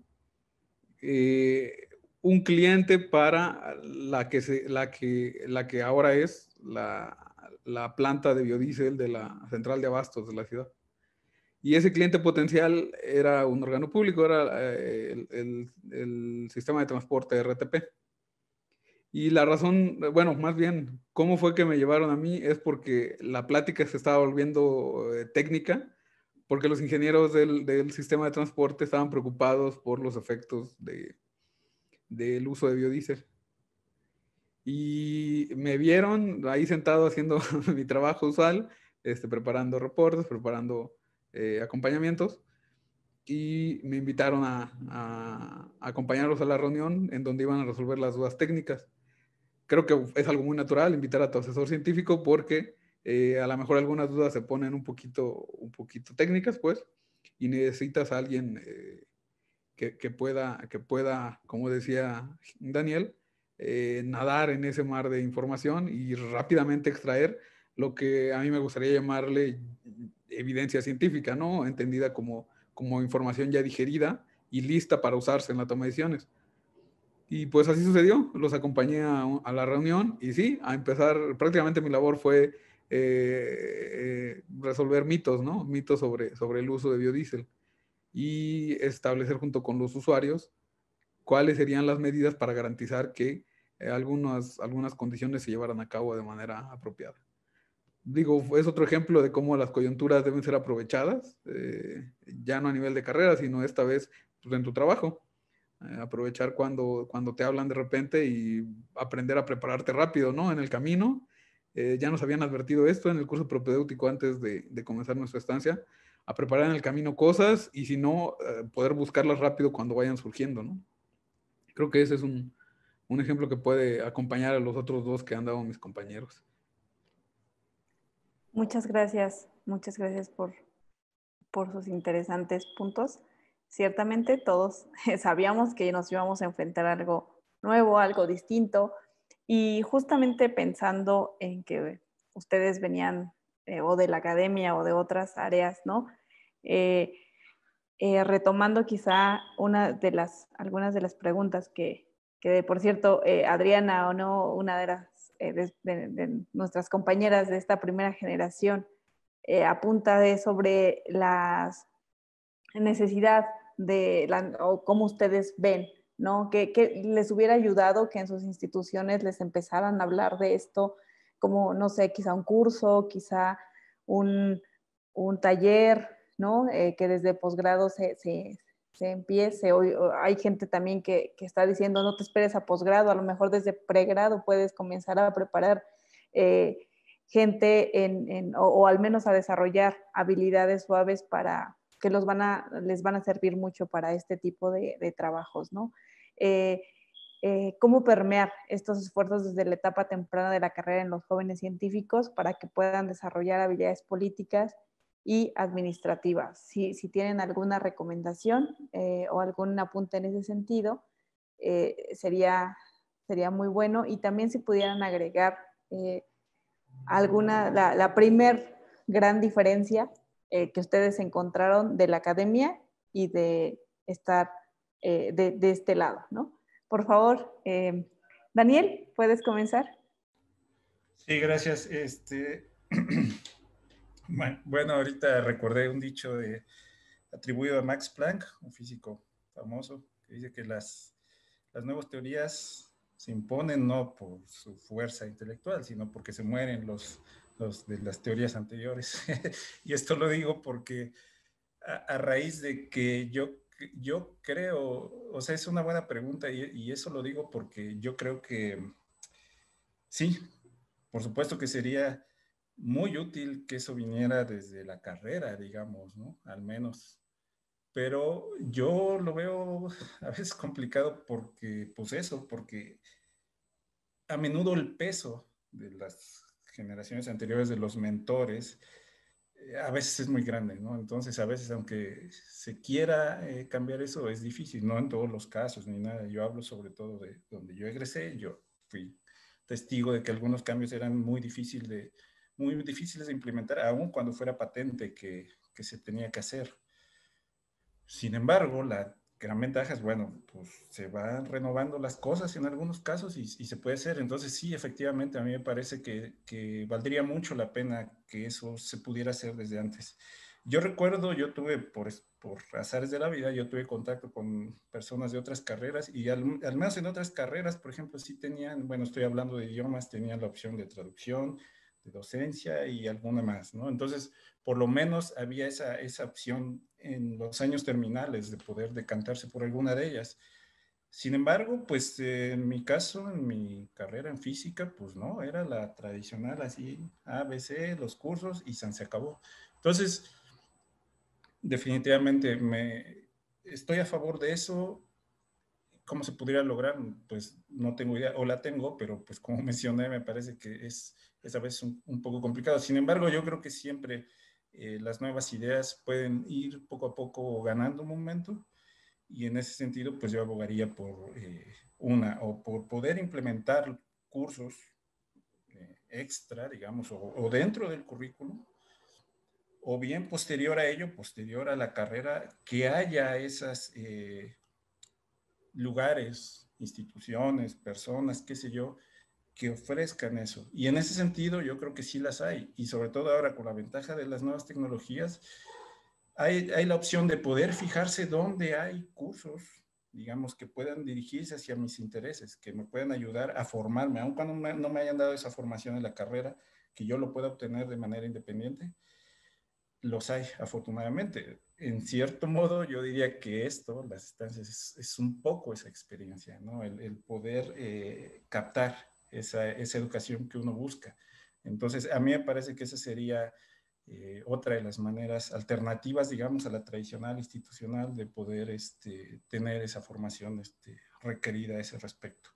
un cliente para la que ahora es la planta de biodiesel de la central de abastos de la ciudad. Y ese cliente potencial era un órgano público, era el sistema de transporte RTP. Y la razón, bueno, más bien, cómo fue que me llevaron a mí es porque la plática se estaba volviendo técnica, porque los ingenieros del sistema de transporte estaban preocupados por los efectos del uso de biodiesel. Y me vieron ahí sentado haciendo mi trabajo usual, preparando reportes, preparando acompañamientos, y me invitaron a acompañarlos a la reunión en donde iban a resolver las dudas técnicas. Creo que es algo muy natural invitar a tu asesor científico porque a lo mejor algunas dudas se ponen un poquito técnicas, pues, y necesitas a alguien que pueda, como decía Daniel, nadar en ese mar de información y rápidamente extraer lo que a mí me gustaría llamarle evidencia científica, ¿no? Entendida como información ya digerida y lista para usarse en la toma de decisiones. Y pues así sucedió, los acompañé a la reunión y sí, a empezar, prácticamente mi labor fue resolver mitos, ¿no? Mitos sobre el uso de biodiesel y establecer junto con los usuarios cuáles serían las medidas para garantizar que algunas condiciones se llevaran a cabo de manera apropiada. Digo, es otro ejemplo de cómo las coyunturas deben ser aprovechadas, ya no a nivel de carrera, sino esta vez pues, en tu trabajo. Aprovechar cuando te hablan de repente y aprender a prepararte rápido, ¿no? En el camino. Ya nos habían advertido esto en el curso propedéutico antes de comenzar nuestra estancia, a preparar en el camino cosas y si no, poder buscarlas rápido cuando vayan surgiendo, ¿no? Creo que ese es un ejemplo que puede acompañar a los otros dos que han dado mis compañeros. muchas gracias por sus interesantes puntos. Ciertamente todos sabíamos que nos íbamos a enfrentar a algo nuevo, algo distinto, y justamente pensando en que ustedes venían o de la academia o de otras áreas, ¿no? Retomando quizá algunas de las preguntas que por cierto, Adriana o no, una de de nuestras compañeras de esta primera generación, apunta sobre la necesidad o cómo ustedes ven, ¿no? Que les hubiera ayudado que en sus instituciones les empezaran a hablar de esto, como, no sé, quizá un curso, quizá un, un taller, ¿no? Que desde posgrado se empiece. O hay gente también que está diciendo, no te esperes a posgrado, a lo mejor desde pregrado puedes comenzar a preparar gente o al menos a desarrollar habilidades suaves para que les van a servir mucho para este tipo de trabajos, ¿no? Cómo permear estos esfuerzos desde la etapa temprana de la carrera en los jóvenes científicos para que puedan desarrollar habilidades políticas y administrativas. Si tienen alguna recomendación o algún apunte en ese sentido, sería muy bueno. Y también si pudieran agregar la primer gran diferencia que ustedes encontraron de la academia y de estar de este lado, ¿no? Por favor, Daniel, ¿puedes comenzar? Sí, gracias. Bueno, ahorita recordé un dicho atribuido a Max Planck, un físico famoso, que dice que las nuevas teorías se imponen no por su fuerza intelectual, sino porque se mueren los de las teorías anteriores. Y esto lo digo porque a raíz de que yo creo, o sea, es una buena pregunta y eso lo digo porque yo creo que sí, por supuesto que sería muy útil que eso viniera desde la carrera, digamos, ¿no? Al menos. Pero yo lo veo a veces complicado porque, pues eso, porque a menudo el peso de las generaciones anteriores de los mentores a veces es muy grande, ¿no? Entonces, a veces, aunque se quiera cambiar eso, es difícil, no en todos los casos ni nada. Yo hablo sobre todo de donde yo egresé, yo fui testigo de que algunos cambios eran muy difíciles de implementar, aun cuando fuera patente que se tenía que hacer. Sin embargo, la gran ventaja es, bueno, pues se van renovando las cosas en algunos casos y se puede hacer. Entonces, sí, efectivamente, a mí me parece que valdría mucho la pena que eso se pudiera hacer desde antes. Yo recuerdo, yo tuve, por azares de la vida, yo tuve contacto con personas de otras carreras y al menos en otras carreras, por ejemplo, sí tenían, bueno, estoy hablando de idiomas, tenían la opción de traducción, de docencia y alguna más, ¿no? Entonces, por lo menos había esa opción en los años terminales de poder decantarse por alguna de ellas. Sin embargo, pues en mi caso, en mi carrera en física, pues no, era la tradicional así, A, B, C, los cursos y se acabó. Entonces, definitivamente estoy a favor de eso. ¿Cómo se pudiera lograr? Pues no tengo idea, o la tengo, pero pues como mencioné, me parece que es a veces un poco complicado. Sin embargo, yo creo que siempre las nuevas ideas pueden ir poco a poco ganando un momento y en ese sentido, pues yo abogaría por o por poder implementar cursos extra, digamos, o dentro del currículum, o bien posterior a ello, posterior a la carrera, que haya esas lugares, instituciones, personas, qué sé yo, que ofrezcan eso. Y en ese sentido yo creo que sí las hay. Y sobre todo ahora con la ventaja de las nuevas tecnologías, hay la opción de poder fijarse dónde hay cursos, digamos, que puedan dirigirse hacia mis intereses, que me puedan ayudar a formarme, aun cuando no me hayan dado esa formación en la carrera, que yo lo pueda obtener de manera independiente. Los hay, afortunadamente. En cierto modo, yo diría que esto, las estancias, es un poco esa experiencia, ¿no? El poder captar esa educación que uno busca. Entonces, a mí me parece que esa sería otra de las maneras alternativas, digamos, a la tradicional institucional de poder tener esa formación requerida a ese respecto.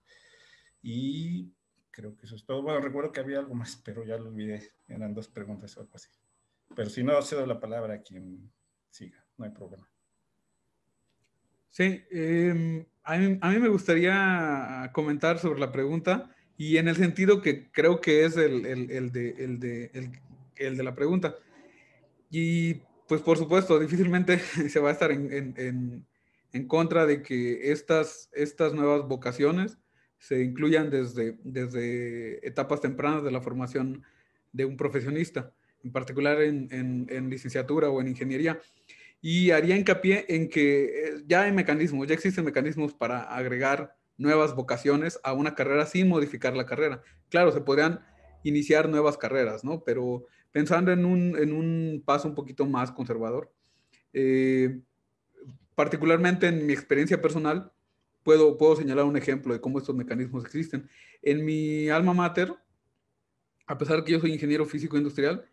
Y creo que eso es todo. Bueno, recuerdo que había algo más, pero ya lo olvidé. Eran 2 preguntas o algo así. Pero si no, cedo la palabra a quien siga, no hay problema. Sí, a mí me gustaría comentar sobre la pregunta y en el sentido que creo que es el de la pregunta. Y pues por supuesto, difícilmente se va a estar en contra de que estas nuevas vocaciones se incluyan desde etapas tempranas de la formación de un profesionista, en particular en licenciatura o en ingeniería. Y haría hincapié en que ya hay mecanismos, ya existen mecanismos para agregar nuevas vocaciones a una carrera sin modificar la carrera. Claro, se podrían iniciar nuevas carreras, ¿no? Pero pensando en un paso un poquito más conservador, eh, particularmente en mi experiencia personal, puedo señalar un ejemplo de cómo estos mecanismos existen. En mi alma mater, a pesar de que yo soy ingeniero físico industrial,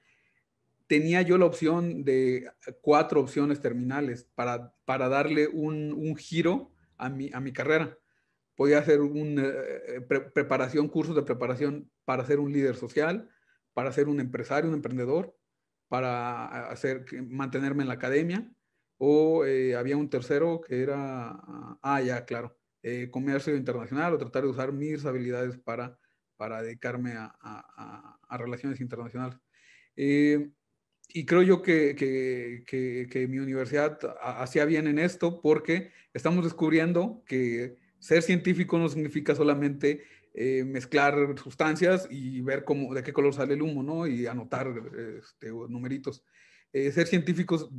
tenía yo la opción de 4 opciones terminales para darle un giro a mi carrera. Podía hacer cursos de preparación para ser un líder social, para ser un empresario, un emprendedor, para mantenerme en la academia, o había un tercero que era, ya, claro, comercio internacional o tratar de usar mis habilidades para dedicarme a relaciones internacionales. Eh, y creo yo que mi universidad hacía bien en esto porque estamos descubriendo que ser científico no significa solamente mezclar sustancias y ver de qué color sale el humo, ¿no? Y anotar numeritos. Ser científico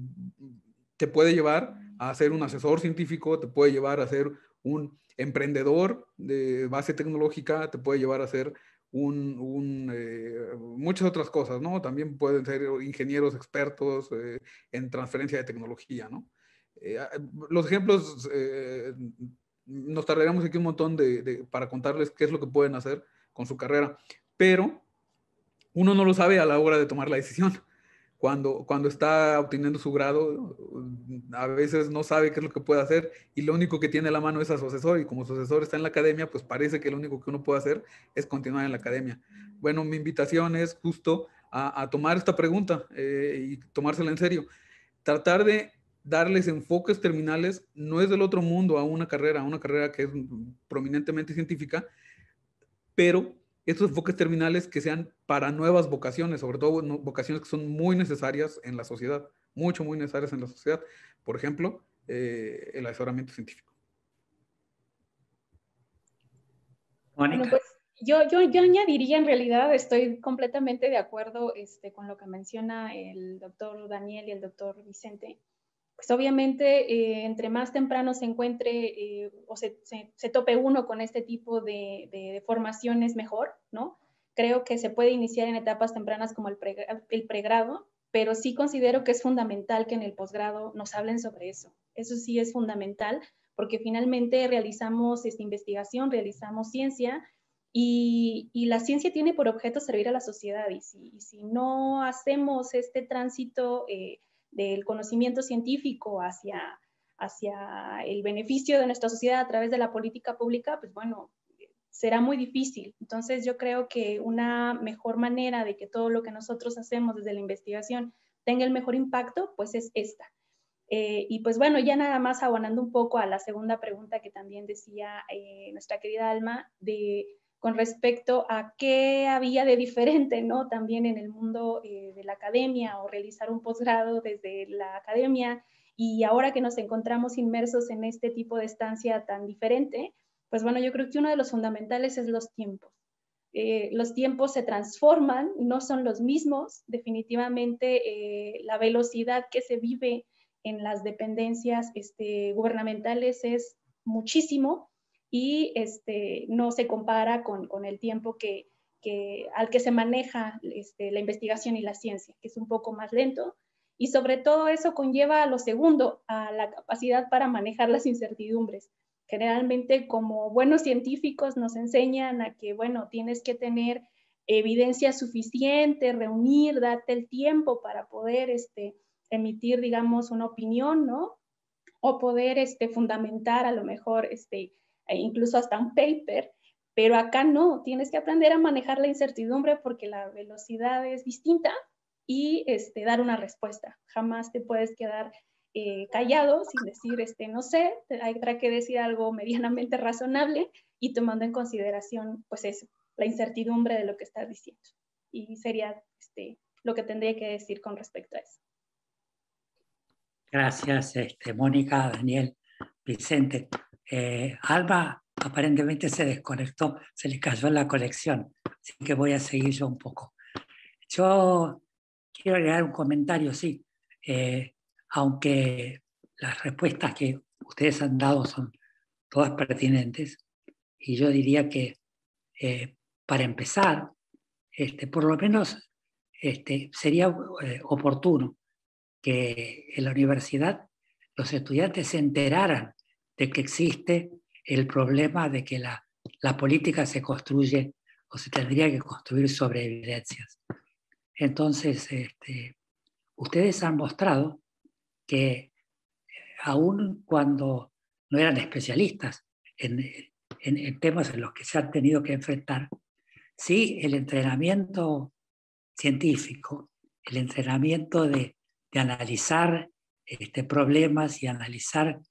te puede llevar a ser un asesor científico, te puede llevar a ser un emprendedor de base tecnológica, te puede llevar a ser muchas otras cosas, ¿no? También pueden ser ingenieros expertos en transferencia de tecnología, ¿no? Los ejemplos, nos tardaríamos aquí un montón para contarles qué es lo que pueden hacer con su carrera, pero uno no lo sabe a la hora de tomar la decisión. Cuando está obteniendo su grado, a veces no sabe qué es lo que puede hacer y lo único que tiene a la mano es a su asesor y como su asesor está en la academia, pues parece que lo único que uno puede hacer es continuar en la academia. Bueno, mi invitación es justo a tomar esta pregunta y tomársela en serio. Tratar de darles enfoques terminales no es del otro mundo a una carrera que es prominentemente científica, pero estos enfoques terminales que sean para nuevas vocaciones, sobre todo vocaciones que son muy necesarias en la sociedad, muy necesarias en la sociedad. Por ejemplo, el asesoramiento científico. Bueno, pues yo añadiría, en realidad estoy completamente de acuerdo con lo que menciona el doctor Daniel y el doctor Vicente. Pues obviamente, entre más temprano se encuentre o se tope uno con este tipo de formaciones, mejor, ¿no? Creo que se puede iniciar en etapas tempranas como el pregrado, pero sí considero que es fundamental que en el posgrado nos hablen sobre eso. Eso sí es fundamental, porque finalmente realizamos investigación, realizamos ciencia, y la ciencia tiene por objeto servir a la sociedad, y si no hacemos este tránsito del conocimiento científico hacia el beneficio de nuestra sociedad a través de la política pública, pues bueno, será muy difícil. Entonces yo creo que una mejor manera de que todo lo que nosotros hacemos desde la investigación tenga el mejor impacto, pues es esta. Y pues bueno, ya nada más abonando un poco a la segunda pregunta que también decía nuestra querida Alma, con respecto a qué había de diferente, ¿no? También en el mundo de la academia, o realizar un posgrado desde la academia, y ahora que nos encontramos inmersos en este tipo de estancia tan diferente, pues bueno, yo creo que uno de los fundamentales es los tiempos. Los tiempos se transforman, no son los mismos. Definitivamente la velocidad que se vive en las dependencias gubernamentales es muchísimo, y no se compara con el tiempo al que se maneja la investigación y la ciencia, que es un poco más lento, y sobre todo eso conlleva a lo segundo, a la capacidad para manejar las incertidumbres. Generalmente, como buenos científicos, nos enseñan a que, bueno, tienes que tener evidencia suficiente, reunir, darte el tiempo para poder emitir, digamos, una opinión, ¿no? O poder fundamentar a lo mejor incluso hasta un paper, pero acá no, tienes que aprender a manejar la incertidumbre, porque la velocidad es distinta, y dar una respuesta. Jamás te puedes quedar callado sin decir, no sé, habrá que decir algo medianamente razonable y tomando en consideración, pues eso, la incertidumbre de lo que estás diciendo. Y sería lo que tendría que decir con respecto a eso. Gracias, Mónica, Daniel, Vicente. Alba aparentemente se desconectó, se le cayó la conexión, así que voy a seguir yo un poco. Yo quiero agregar un comentario, sí, aunque las respuestas que ustedes han dado son todas pertinentes, y yo diría que para empezar, por lo menos sería oportuno que en la universidad los estudiantes se enteraran de que existe el problema de que la política se construye o se tendría que construir sobre evidencias. Entonces, ustedes han mostrado que aun cuando no eran especialistas en temas en los que se han tenido que enfrentar, sí el entrenamiento científico, el entrenamiento de analizar problemas y analizar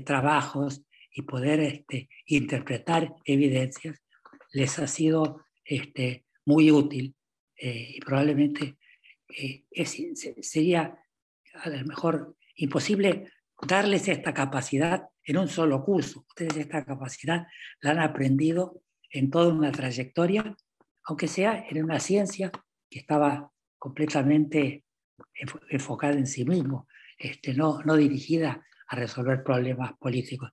trabajos y poder interpretar evidencias, les ha sido muy útil, y probablemente sería a lo mejor imposible darles esta capacidad en un solo curso. Ustedes esta capacidad la han aprendido en toda una trayectoria, aunque sea en una ciencia que estaba completamente enfocada en sí mismo, no dirigida a resolver problemas políticos,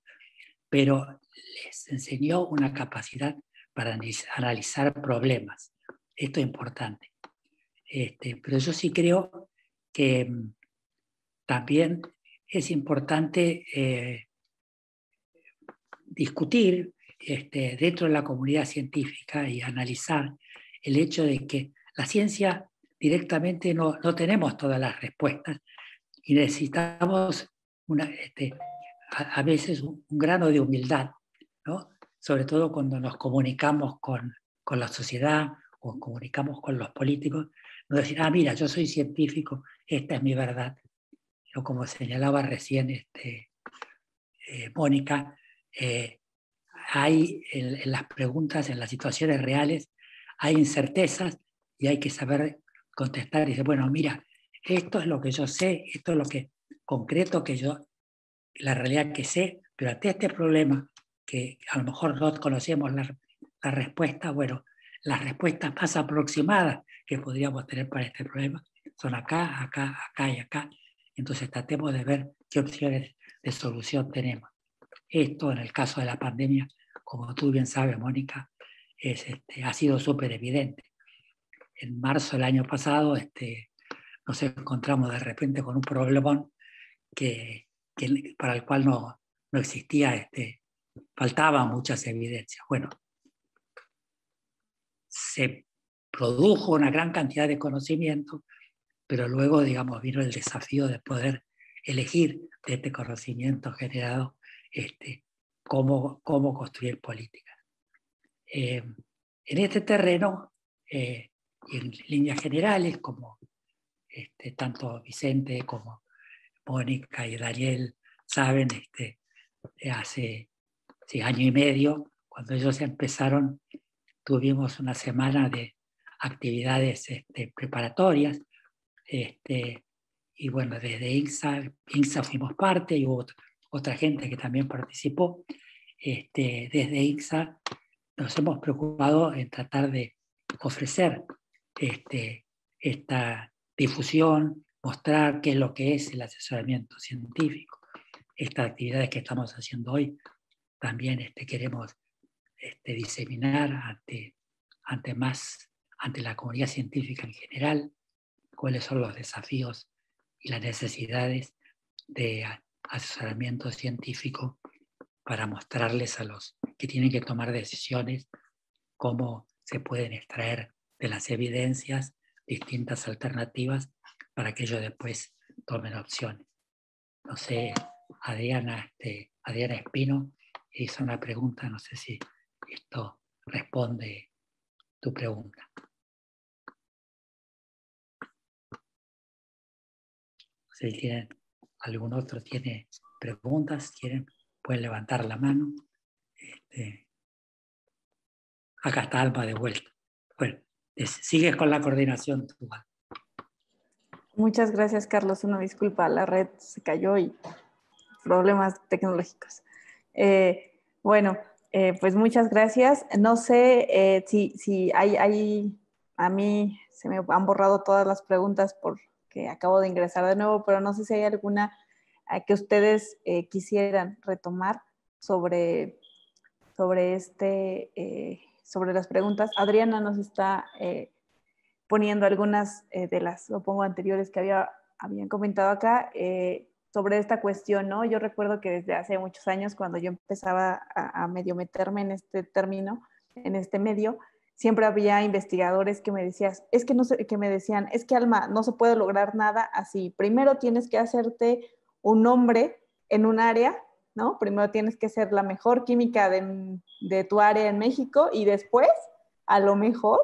pero les enseñó una capacidad para analizar problemas. Esto es importante. Pero yo sí creo que también es importante discutir dentro de la comunidad científica y analizar el hecho de que la ciencia directamente no tenemos todas las respuestas, y necesitamos a veces un grano de humildad, ¿no? Sobre todo cuando nos comunicamos con la sociedad o comunicamos con los políticos, no decir, mira, yo soy científico, esta es mi verdad. Pero como señalaba recién Mónica, hay en las preguntas, en las situaciones reales, hay incertezas y hay que saber contestar y decir, bueno, mira, esto es lo que yo sé, esto es lo que concreto que yo, la realidad que sé, pero ante este problema que a lo mejor no conocemos la respuesta, bueno, las respuestas más aproximadas que podríamos tener para este problema son acá, acá, acá y acá. Entonces tratemos de ver qué opciones de solución tenemos. Esto en el caso de la pandemia, como tú bien sabes, Mónica, ha sido súper evidente. En marzo del año pasado nos encontramos de repente con un problemón para el cual no existía, faltaban muchas evidencias. Bueno, se produjo una gran cantidad de conocimiento, pero luego, digamos, vino el desafío de poder elegir de este conocimiento generado cómo construir políticas. En este terreno, y en líneas generales, como tanto Vicente como Mónica y Daniel saben, hace año y medio, cuando ellos empezaron, tuvimos una semana de actividades preparatorias, y bueno, desde INSA fuimos parte y hubo otra gente que también participó. Desde INSA nos hemos preocupado en tratar de ofrecer esta difusión, mostrar qué es lo que es el asesoramiento científico. Estas actividades que estamos haciendo hoy también queremos diseminar ante la comunidad científica en general cuáles son los desafíos y las necesidades de asesoramiento científico para mostrarles a los que tienen que tomar decisiones cómo se pueden extraer de las evidencias distintas alternativas para que ellos después tomen opciones. No sé, Adriana Espino hizo una pregunta, no sé si esto responde tu pregunta. No sé si tienen, algún otro tiene preguntas, pueden levantar la mano. Acá está Alma de vuelta. Bueno, sigues con la coordinación tú. Muchas gracias, Carlos. Una disculpa, la red se cayó y problemas tecnológicos. Bueno, pues muchas gracias. No sé si hay, a mí se me han borrado todas las preguntas porque acabo de ingresar de nuevo, pero no sé si hay alguna que ustedes quisieran retomar sobre las preguntas. Adriana nos está poniendo algunas de las, supongo, anteriores que habían comentado acá sobre esta cuestión, ¿no? Yo recuerdo que desde hace muchos años, cuando yo empezaba a medio meterme en este término, en este medio, siempre había investigadores que me decían, es que Alma, no se puede lograr nada así. Primero tienes que hacerte un nombre en un área, ¿no? Primero tienes que ser la mejor química de tu área en México y después, a lo mejor,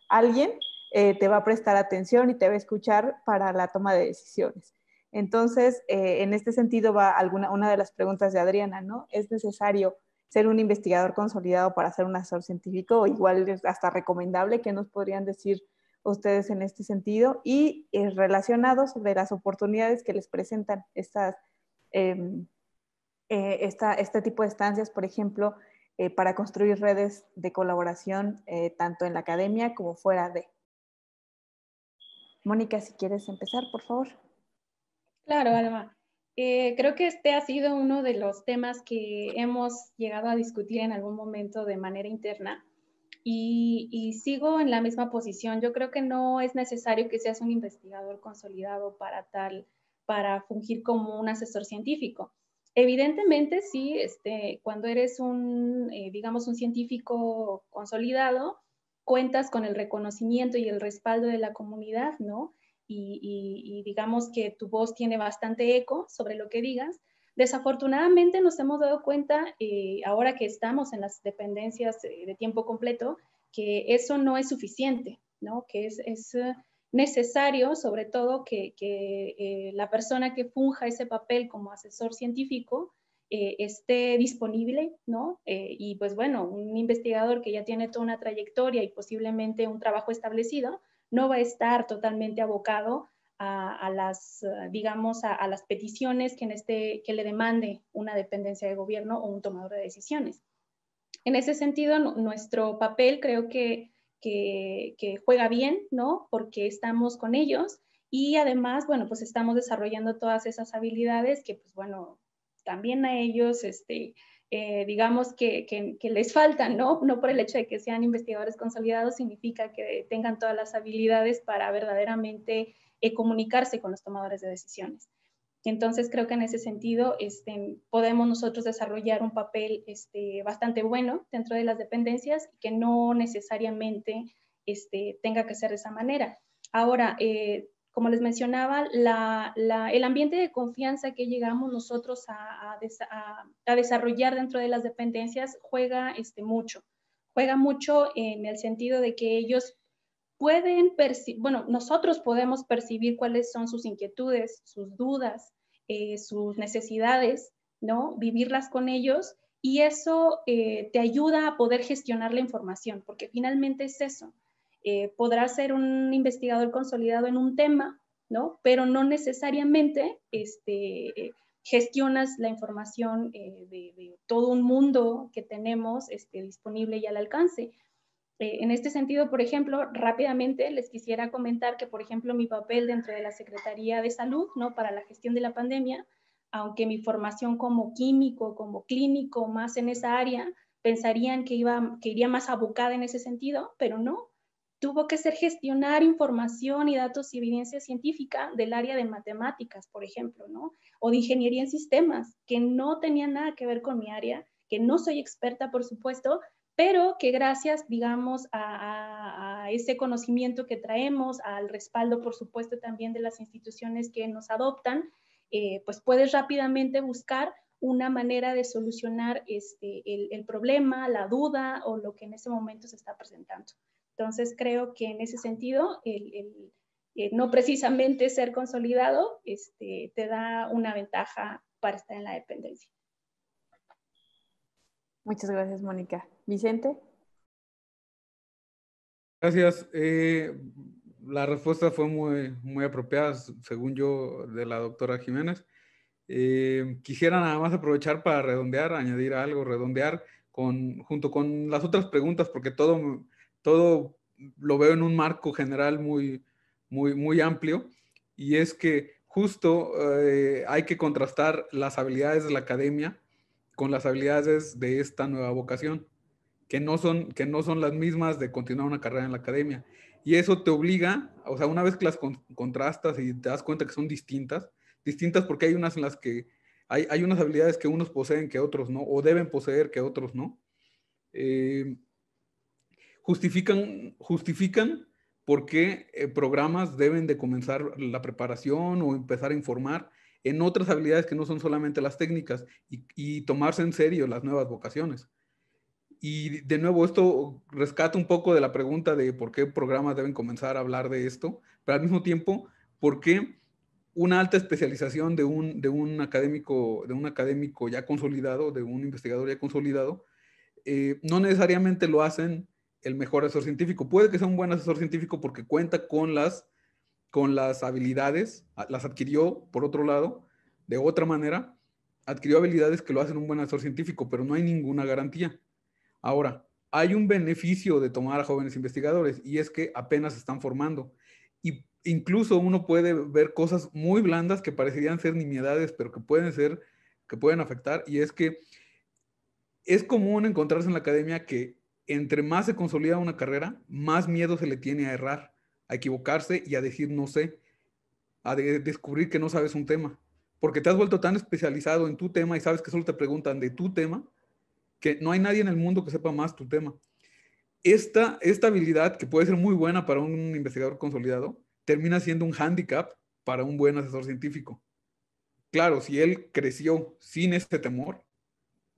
alguien te va a prestar atención y te va a escuchar para la toma de decisiones. Entonces, en este sentido va una de las preguntas de Adriana, ¿no? ¿Es necesario ser un investigador consolidado para ser un asesor científico? O igual es hasta recomendable. ¿Qué nos podrían decir ustedes en este sentido? Y relacionado sobre las oportunidades que les presentan este tipo de estancias, por ejemplo, para construir redes de colaboración tanto en la academia como fuera de. Mónica, si quieres empezar, por favor. Claro, Alma. Creo que este ha sido uno de los temas que hemos llegado a discutir en algún momento de manera interna y sigo en la misma posición. Yo creo que no es necesario que seas un investigador consolidado para fungir como un asesor científico. Evidentemente, sí, cuando eres digamos, un científico consolidado, cuentas con el reconocimiento y el respaldo de la comunidad, ¿no? Y digamos que tu voz tiene bastante eco sobre lo que digas. Desafortunadamente nos hemos dado cuenta, ahora que estamos en las dependencias de tiempo completo, eso no es suficiente, ¿no? Que es necesario, sobre todo, que la persona que funja ese papel como asesor científico esté disponible, ¿no? Y pues bueno, un investigador que ya tiene toda una trayectoria y posiblemente un trabajo establecido, no va a estar totalmente abocado a las, digamos, a las peticiones que le demande una dependencia de gobierno o un tomador de decisiones. En ese sentido, nuestro papel creo que juega bien, ¿no? Porque estamos con ellos y además, bueno, pues estamos desarrollando todas esas habilidades que, pues bueno, también a ellos, digamos que les faltan, ¿no? No por el hecho de que sean investigadores consolidados significa que tengan todas las habilidades para verdaderamente comunicarse con los tomadores de decisiones. Entonces creo que en ese sentido podemos nosotros desarrollar un papel bastante bueno dentro de las dependencias que no necesariamente tenga que ser de esa manera. Ahora, como les mencionaba, el ambiente de confianza que llegamos nosotros a desarrollar dentro de las dependencias juega mucho. Juega mucho en el sentido de que ellos pueden percibir, bueno, nosotros podemos percibir cuáles son sus inquietudes, sus dudas, sus necesidades, ¿no? Vivirlas con ellos y eso te ayuda a poder gestionar la información, porque finalmente es eso. Podrás ser un investigador consolidado en un tema, ¿no? Pero no necesariamente gestionas la información de todo un mundo que tenemos disponible y al alcance. En este sentido, por ejemplo, rápidamente les quisiera comentar que, por ejemplo, mi papel dentro de la Secretaría de Salud, ¿no? Para la gestión de la pandemia, aunque mi formación como químico, como clínico, más en esa área, pensarían que iría más abocada en ese sentido, pero no. Tuvo que ser gestionar información y datos y evidencia científica del área de matemáticas, por ejemplo, ¿no? O de ingeniería en sistemas, que no tenían nada que ver con mi área, que no soy experta, por supuesto, pero que gracias, digamos, a ese conocimiento que traemos, al respaldo, por supuesto, también de las instituciones que nos adoptan, pues puedes rápidamente buscar una manera de solucionar el problema, la duda o lo que en ese momento se está presentando. Entonces, creo que en ese sentido, no precisamente ser consolidado te da una ventaja para estar en la dependencia. Muchas gracias, Mónica. Vicente. Gracias. La respuesta fue muy apropiada, según yo, de la doctora Jiménez. Quisiera nada más aprovechar para redondear, añadir algo, redondear junto con las otras preguntas, porque todo lo veo en un marco general muy amplio, y es que justo hay que contrastar las habilidades de la academia con las habilidades de esta nueva vocación, que no son las mismas de continuar una carrera en la academia. Y eso te obliga, o sea, una vez que las contrastas y te das cuenta que son distintas porque hay unas en las que hay unas habilidades que unos poseen que otros no, o deben poseer que otros no. Justifican por qué programas deben de comenzar la preparación o empezar a informar en otras habilidades que no son solamente las técnicas y tomarse en serio las nuevas vocaciones. Y de nuevo, esto rescata un poco de la pregunta de por qué programas deben comenzar a hablar de esto, pero al mismo tiempo, por qué una alta especialización de un académico ya consolidado, de un investigador ya consolidado, no necesariamente lo hacen el mejor asesor científico. Puede que sea un buen asesor científico porque cuenta con las habilidades, las adquirió por otro lado, de otra manera, adquirió habilidades que lo hacen un buen asesor científico, pero no hay ninguna garantía. Ahora, hay un beneficio de tomar a jóvenes investigadores y es que apenas se están formando. Y incluso uno puede ver cosas muy blandas que parecerían ser nimiedades, pero que pueden afectar. Y es que es común encontrarse en la academia que entre más se consolida una carrera, más miedo se le tiene a errar, a equivocarse y a decir no sé, a descubrir que no sabes un tema. Porque te has vuelto tan especializado en tu tema y sabes que solo te preguntan de tu tema, que no hay nadie en el mundo que sepa más tu tema. Esta habilidad, que puede ser muy buena para un investigador consolidado, termina siendo un hándicap para un buen asesor científico. Claro, si él creció sin ese temor,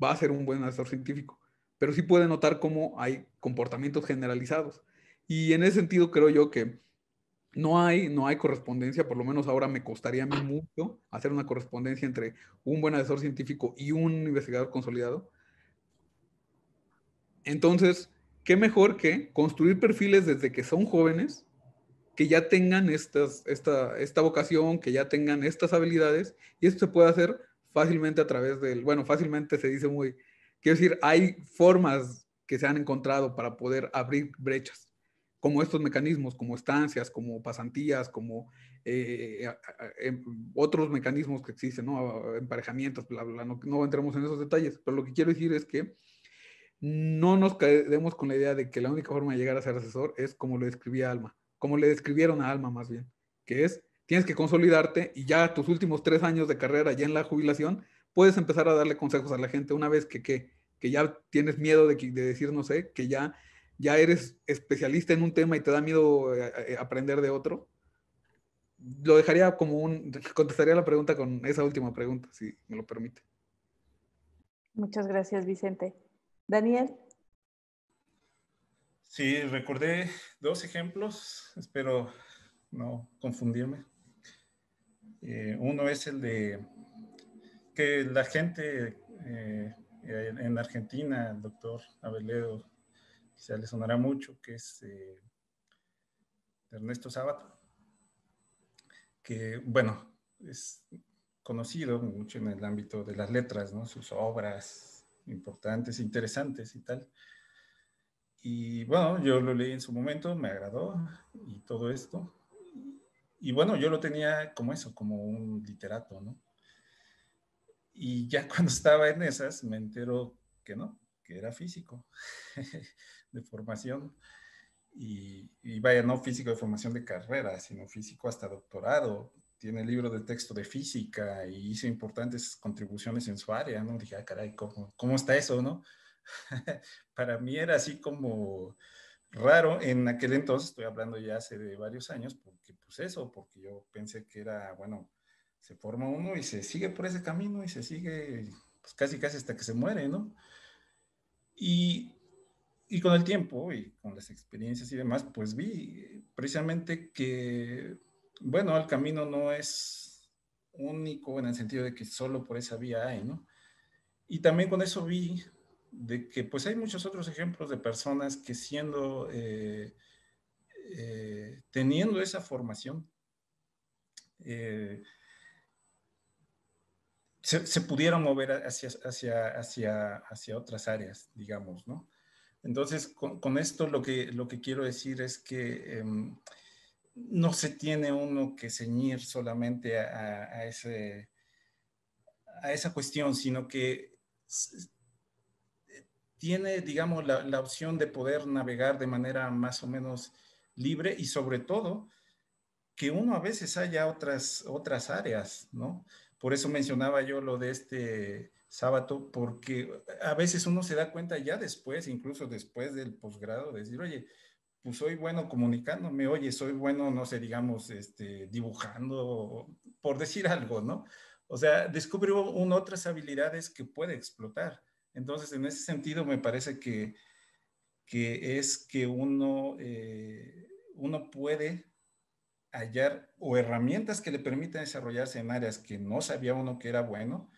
va a ser un buen asesor científico. pero sí puede notar cómo hay comportamientos generalizados. Y en ese sentido creo yo que no hay correspondencia, por lo menos ahora me costaría a mí mucho hacer una correspondencia entre un buen asesor científico y un investigador consolidado. Entonces, ¿qué mejor que construir perfiles desde que son jóvenes, que ya tengan esta vocación, que ya tengan estas habilidades, y esto se puede hacer fácilmente a través del, bueno, fácilmente se dice muy, quiero decir, hay formas que se han encontrado para poder abrir brechas, como estos mecanismos, como estancias, como pasantías, como otros mecanismos que existen, ¿no? Emparejamientos, bla, bla, no entremos en esos detalles, pero lo que quiero decir es que no nos quedemos con la idea de que la única forma de llegar a ser asesor es como lo describía Alma, como le describieron a Alma más bien, que es, tienes que consolidarte y ya tus últimos 3 años de carrera, ya en la jubilación, puedes empezar a darle consejos a la gente una vez que ya tienes miedo de decir, no sé, que ya eres especialista en un tema y te da miedo aprender de otro. Lo dejaría contestaría la pregunta con esa última pregunta, si me lo permite. Muchas gracias, Vicente. Daniel. Sí, recordé 2 ejemplos, espero no confundirme. Uno es el de que la gente en Argentina, el doctor Aveledo, quizá le sonará mucho, que es Ernesto Sábato, que, bueno, es conocido mucho en el ámbito de las letras, ¿no? Sus obras importantes, interesantes y tal. Y bueno, yo lo leí en su momento, me agradó y todo esto. Y bueno, yo lo tenía como eso, como un literato, ¿no? Y ya cuando estaba en esas, me entero que no, que era físico de formación. Y vaya, no físico de formación de carrera, sino físico hasta doctorado. Tiene libros de texto de física y hizo importantes contribuciones en su área, ¿no? Dije, ah, caray, ¿cómo está eso, no? Para mí era así como raro en aquel entonces, estoy hablando ya hace de varios años, porque pues eso, porque yo pensé que era, bueno, se forma uno y se sigue por ese camino y se sigue pues casi hasta que se muere, ¿no? Y, y con el tiempo y con las experiencias y demás, pues vi precisamente que, bueno, el camino no es único en el sentido de que solo por esa vía hay, ¿no? Y también con eso vi de que pues hay muchos otros ejemplos de personas que teniendo esa formación, eh, se pudieron mover hacia otras áreas, digamos, ¿no? Entonces, con esto lo que quiero decir es que no se tiene uno que ceñir solamente a esa cuestión, sino que tiene, digamos, la opción de poder navegar de manera más o menos libre y sobre todo que uno a veces haya otras áreas, ¿no? Por eso mencionaba yo lo de este sábado, porque a veces uno se da cuenta ya después, incluso después del posgrado, de decir, oye, pues soy bueno comunicándome, oye, soy bueno, no sé, digamos, dibujando, por decir algo, ¿no? O sea, descubre uno otras habilidades que puede explotar. Entonces, en ese sentido, me parece que es que uno puede hallar o herramientas que le permitan desarrollarse en áreas que no sabía uno que era bueno,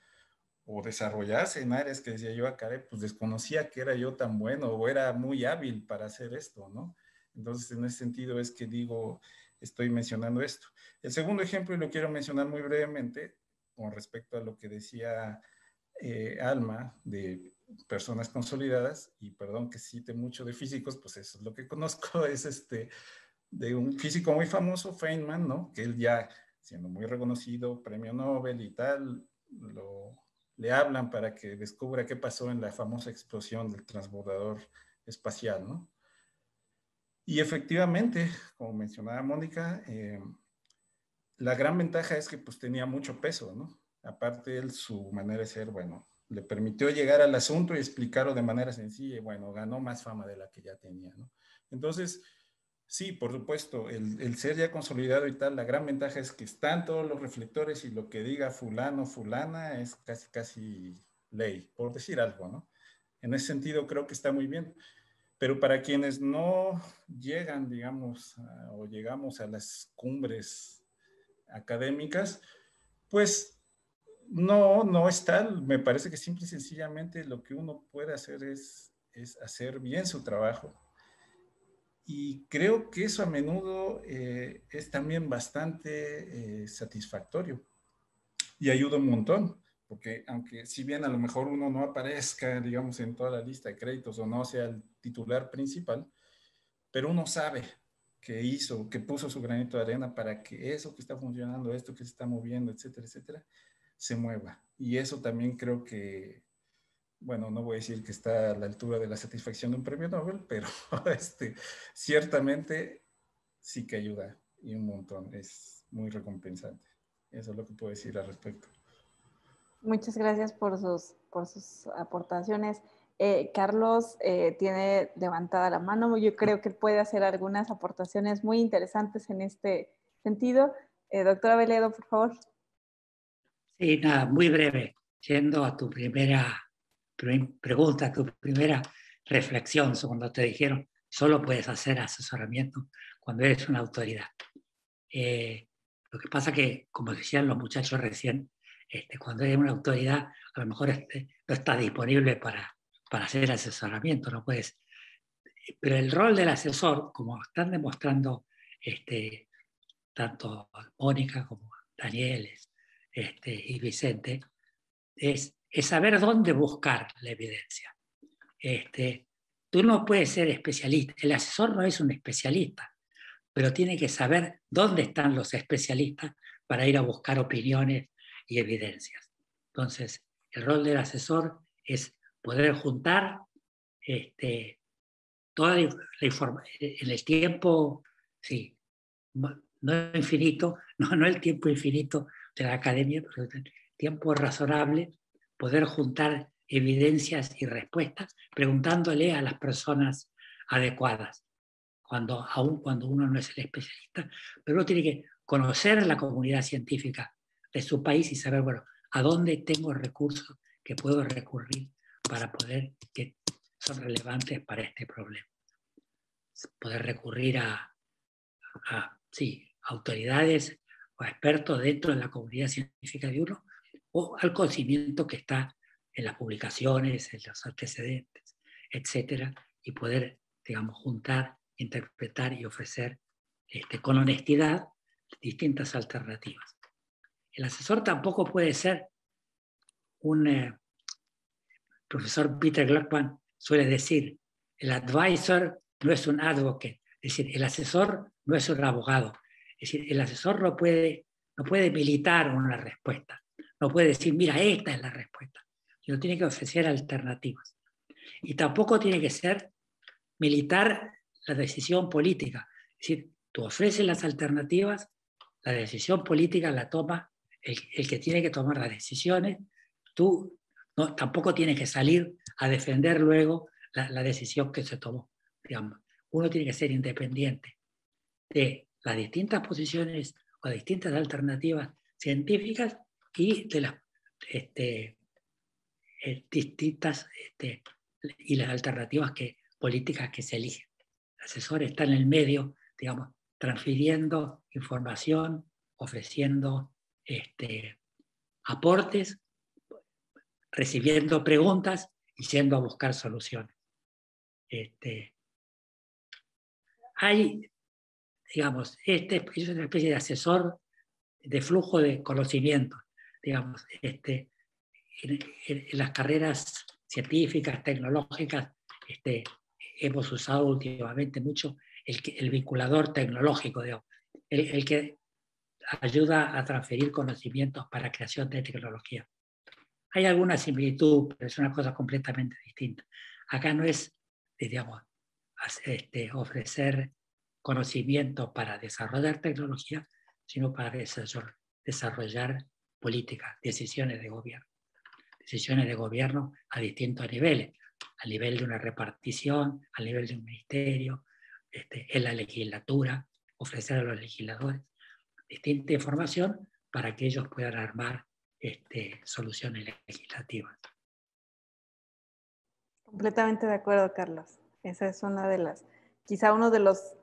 o desarrollarse en áreas que decía yo, acá, pues desconocía que era yo tan bueno o era muy hábil para hacer esto, ¿no? Entonces, en ese sentido es que digo, estoy mencionando esto. El segundo ejemplo, y lo quiero mencionar muy brevemente, con respecto a lo que decía Alma, de personas consolidadas, y perdón que cite mucho de físicos, pues eso es lo que conozco, es de un físico muy famoso, Feynman, ¿no? Que él ya, siendo muy reconocido, premio Nobel y tal, le hablan para que descubra qué pasó en la famosa explosión del transbordador espacial, ¿no? Y efectivamente, como mencionaba Mónica, la gran ventaja es que pues tenía mucho peso, ¿no? Aparte, él, su manera de ser, bueno, le permitió llegar al asunto y explicarlo de manera sencilla y bueno, ganó más fama de la que ya tenía, ¿no? Entonces, sí, por supuesto, el ser ya consolidado y tal, la gran ventaja es que están todos los reflectores y lo que diga fulano, fulana es casi ley, por decir algo, ¿no? En ese sentido creo que está muy bien. Pero para quienes no llegan, digamos, o llegamos a las cumbres académicas, pues no es tal. Me parece que simple y sencillamente lo que uno puede hacer es hacer bien su trabajo. Y creo que eso a menudo es también bastante satisfactorio y ayuda un montón. Porque aunque si bien a lo mejor uno no aparezca, digamos, en toda la lista de créditos o no sea el titular principal, pero uno sabe que hizo, que puso su granito de arena para que eso que está funcionando, esto que se está moviendo, etcétera, etcétera, se mueva. Y eso también creo que, bueno, no voy a decir que está a la altura de la satisfacción de un premio Nobel, pero ciertamente sí que ayuda y un montón. Es muy recompensante. Eso es lo que puedo decir al respecto. Muchas gracias por sus aportaciones. Carlos tiene levantada la mano. Yo creo que puede hacer algunas aportaciones muy interesantes en este sentido. Doctora Veledo, por favor. Sí, nada, muy breve. Yendo a tu primera pregunta, tu primera reflexión, cuando te dijeron, solo puedes hacer asesoramiento cuando eres una autoridad. Lo que pasa que, como decían los muchachos recién, cuando eres una autoridad, a lo mejor no estás disponible para hacer asesoramiento, no puedes. Pero el rol del asesor, como están demostrando tanto Mónica como Daniel y Vicente, es saber dónde buscar la evidencia. Tú no puedes ser especialista, el asesor no es un especialista, pero tiene que saber dónde están los especialistas para ir a buscar opiniones y evidencias. Entonces, el rol del asesor es poder juntar toda la información en el tiempo, sí, no infinito, no el tiempo infinito de la academia, pero el tiempo razonable, poder juntar evidencias y respuestas preguntándole a las personas adecuadas, aun cuando uno no es el especialista, pero uno tiene que conocer la comunidad científica de su país y saber, bueno, a dónde tengo recursos que puedo recurrir para poder, que son relevantes para este problema. Poder recurrir a autoridades o expertos dentro de la comunidad científica de uno, o al conocimiento que está en las publicaciones, en los antecedentes, etcétera, y poder, digamos, juntar, interpretar y ofrecer con honestidad distintas alternativas. El asesor tampoco puede ser un profesor Peter Gluckman suele decir, el advisor no es un advocate, es decir, el asesor no es un abogado, es decir, el asesor no puede militar una respuesta, no puede decir, mira, esta es la respuesta, sino tiene que ofrecer alternativas. Y tampoco tiene que ser militar la decisión política, es decir, tú ofreces las alternativas, la decisión política la toma el que tiene que tomar las decisiones, tú tampoco tienes que salir a defender luego la decisión que se tomó. Digamos. Uno tiene que ser independiente de las distintas posiciones o distintas alternativas científicas y de las distintas y las alternativas políticas que se eligen. El asesor está en el medio, digamos, transfiriendo información, ofreciendo aportes, recibiendo preguntas y yendo a buscar soluciones. Hay, digamos, es una especie de asesor de flujo de conocimiento, digamos, en las carreras científicas, tecnológicas, hemos usado últimamente mucho el vinculador tecnológico, digamos, el que ayuda a transferir conocimientos para creación de tecnología. Hay alguna similitud, pero es una cosa completamente distinta. Acá no es, digamos, ofrecer conocimiento para desarrollar tecnología, sino para desarrollar políticas, decisiones de gobierno. Decisiones de gobierno a distintos niveles, a nivel de una repartición, a nivel de un ministerio, en la legislatura, ofrecer a los legisladores distinta información para que ellos puedan armar soluciones legislativas. Completamente de acuerdo, Carlos. Esa es una de las, quizá uno de los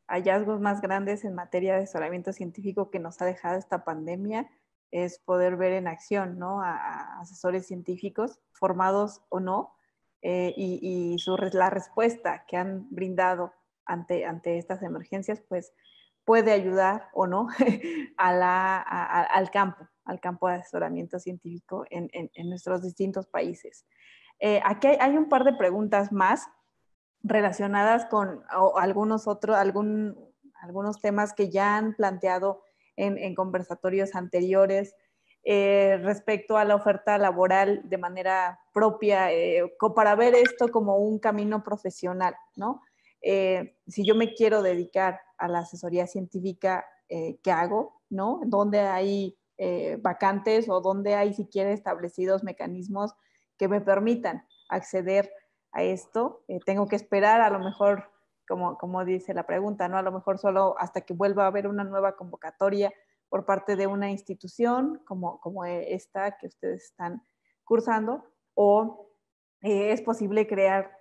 hallazgos más grandes en materia de asesoramiento científico que nos ha dejado esta pandemia, es poder ver en acción, ¿no? A asesores científicos, formados o no, y la respuesta que han brindado ante estas emergencias, pues puede ayudar o no al campo de asesoramiento científico en nuestros distintos países. Aquí hay un par de preguntas más relacionadas con algunos temas que ya han planteado en conversatorios anteriores respecto a la oferta laboral de manera propia, para ver esto como un camino profesional, ¿no? Si yo me quiero dedicar a la asesoría científica, ¿qué hago? ¿No? ¿Dónde hay vacantes o dónde hay siquiera establecidos mecanismos que me permitan acceder a esto? Tengo que esperar a lo mejor, como dice la pregunta, ¿no? A lo mejor solo hasta que vuelva a haber una nueva convocatoria por parte de una institución como esta que ustedes están cursando, o es posible crear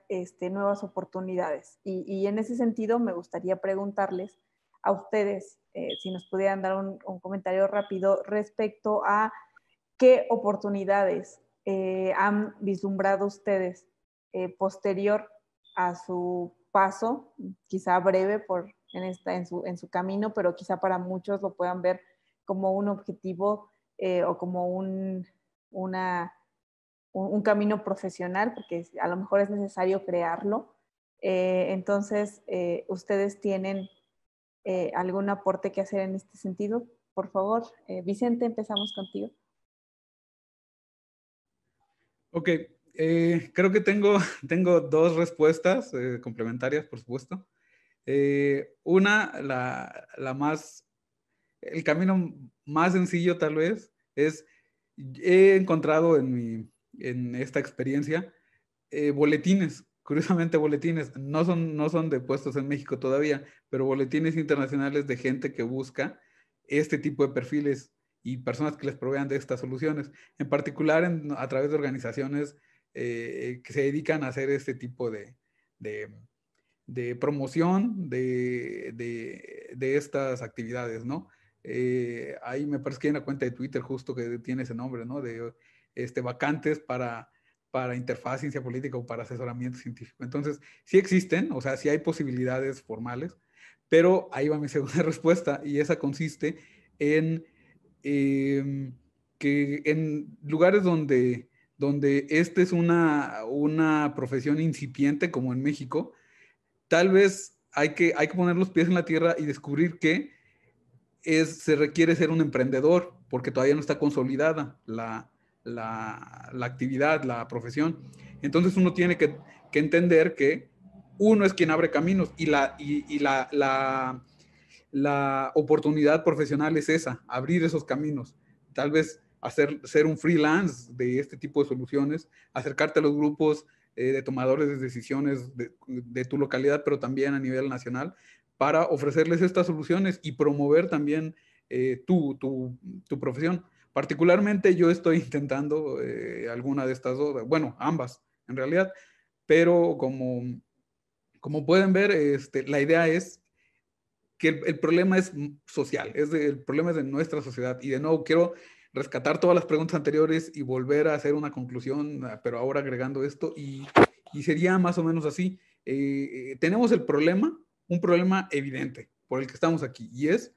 nuevas oportunidades. Y en ese sentido me gustaría preguntarles a ustedes si nos pudieran dar un comentario rápido respecto a qué oportunidades han vislumbrado ustedes posterior a su paso, quizá breve en su camino, pero quizá para muchos lo puedan ver como un objetivo o como un camino profesional, porque a lo mejor es necesario crearlo. Entonces, ¿ustedes tienen algún aporte que hacer en este sentido? Por favor, Vicente, empezamos contigo. Ok, creo que tengo dos respuestas complementarias, por supuesto. Una, el camino más sencillo tal vez es, he encontrado en esta experiencia boletines, curiosamente boletines, no son de puestos en México todavía, pero boletines internacionales de gente que busca este tipo de perfiles y personas que les provean de estas soluciones, en particular a través de organizaciones que se dedican a hacer este tipo de promoción de estas actividades, ¿no? Ahí me parece que hay una cuenta de Twitter justo que tiene ese nombre, ¿no? De vacantes para interfaz, ciencia política o para asesoramiento científico. Entonces, sí existen, o sea, sí hay posibilidades formales, pero ahí va mi segunda respuesta y esa consiste en que en lugares donde esta es una profesión incipiente como en México, tal vez hay que poner los pies en la tierra y descubrir que se requiere ser un emprendedor, porque todavía no está consolidada la actividad, la profesión. Entonces uno tiene que entender que uno es quien abre caminos y la oportunidad profesional es esa, abrir esos caminos. Tal vez ser un freelance de este tipo de soluciones, acercarte a los grupos de tomadores de decisiones de tu localidad, pero también a nivel nacional, para ofrecerles estas soluciones y promover también tu profesión. Particularmente yo estoy intentando alguna de estas dos, bueno, ambas en realidad, pero como pueden ver, la idea es que el problema es social, el problema es de nuestra sociedad. Y de nuevo, quiero rescatar todas las preguntas anteriores y volver a hacer una conclusión, pero ahora agregando esto, y sería más o menos así. Tenemos un problema evidente por el que estamos aquí, y es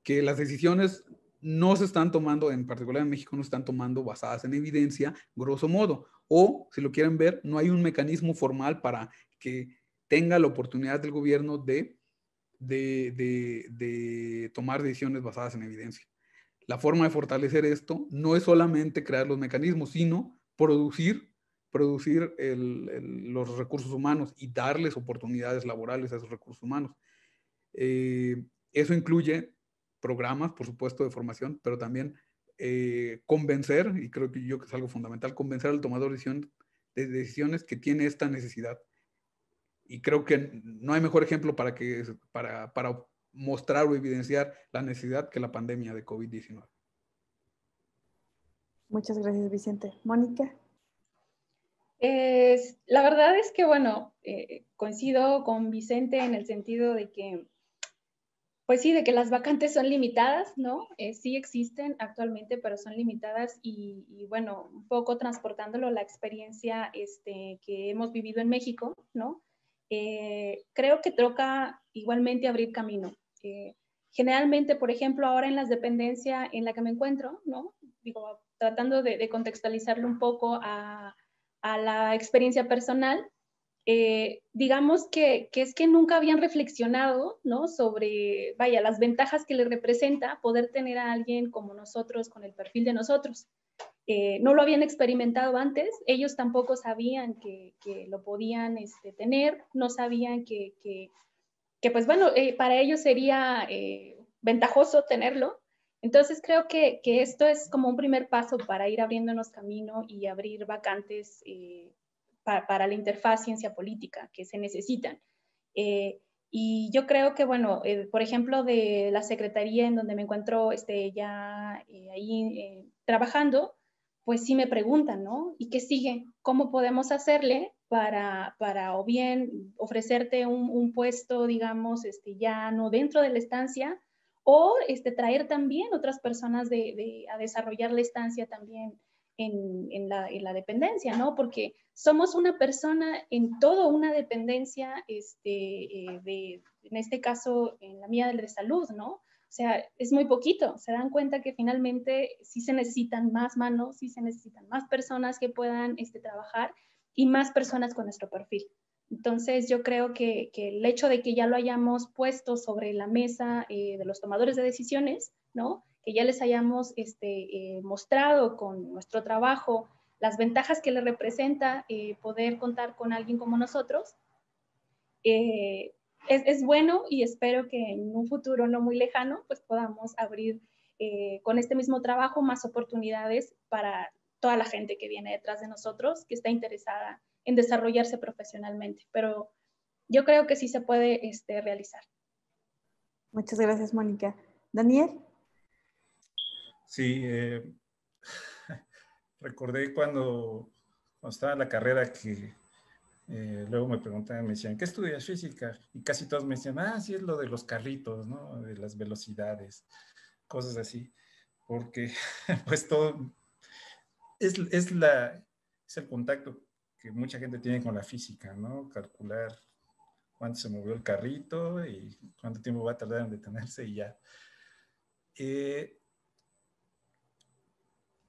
que las decisiones no se están tomando, en particular en México, no se están tomando basadas en evidencia, grosso modo, o si lo quieren ver, no hay un mecanismo formal para que tenga la oportunidad del gobierno de tomar decisiones basadas en evidencia. La forma de fortalecer esto no es solamente crear los mecanismos, sino producir los recursos humanos y darles oportunidades laborales a esos recursos humanos. Eso incluye programas, por supuesto, de formación, pero también convencer, y creo que es algo fundamental, convencer al tomador de decisiones que tiene esta necesidad. Y creo que no hay mejor ejemplo para mostrar o evidenciar la necesidad que la pandemia de COVID-19. Muchas gracias, Vicente. Mónica. La verdad es que, bueno, coincido con Vicente en el sentido de que, pues sí, de que las vacantes son limitadas, ¿no? Sí existen actualmente, pero son limitadas y bueno, un poco transportándolo a la experiencia que hemos vivido en México, ¿no? Creo que toca igualmente abrir camino. Generalmente, por ejemplo, ahora en las dependencias en la que me encuentro, ¿no? Digo, tratando de contextualizarlo un poco a la experiencia personal, digamos que es que nunca habían reflexionado, ¿no? Sobre, vaya, las ventajas que les representa poder tener a alguien como nosotros, con el perfil de nosotros. No lo habían experimentado antes, ellos tampoco sabían que lo podían tener, no sabían que pues bueno, para ellos sería ventajoso tenerlo. Entonces creo que esto es como un primer paso para ir abriéndonos camino y abrir vacantes para la interfaz ciencia política que se necesitan. Y yo creo que, bueno, por ejemplo, de la secretaría en donde me encuentro ya ahí trabajando, pues sí me preguntan, ¿no? ¿Y qué sigue? ¿Cómo podemos hacerle para o bien ofrecerte un puesto, digamos, ya no dentro de la estancia, o traer también otras personas a desarrollar la estancia también en la dependencia, ¿no? Porque somos una persona en toda una dependencia, en este caso, en la mía de salud, ¿no? O sea, es muy poquito. Se dan cuenta que finalmente sí se necesitan más manos, sí se necesitan más personas que puedan trabajar y más personas con nuestro perfil. Entonces, yo creo que el hecho de que ya lo hayamos puesto sobre la mesa de los tomadores de decisiones, ¿no? Que ya les hayamos mostrado con nuestro trabajo las ventajas que le representa poder contar con alguien como nosotros, es bueno y espero que en un futuro no muy lejano pues podamos abrir con este mismo trabajo más oportunidades para toda la gente que viene detrás de nosotros, que está interesada en desarrollarse profesionalmente. Pero yo creo que sí se puede realizar. Muchas gracias, Mónica. Daniel. Sí, recordé cuando estaba en la carrera que luego me preguntaban, me decían, ¿qué estudias física? Y casi todos me decían, sí, es lo de los carritos, ¿no? De las velocidades, cosas así. Porque, pues todo es el contacto que mucha gente tiene con la física, ¿no? Calcular cuánto se movió el carrito y cuánto tiempo va a tardar en detenerse y ya.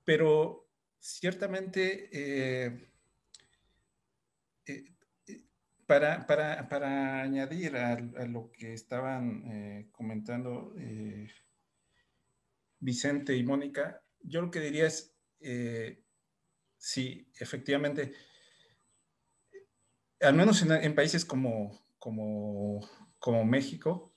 Pero ciertamente para añadir a lo que estaban comentando Vicente y Mónica, yo lo que diría es, sí, efectivamente, al menos en países como México,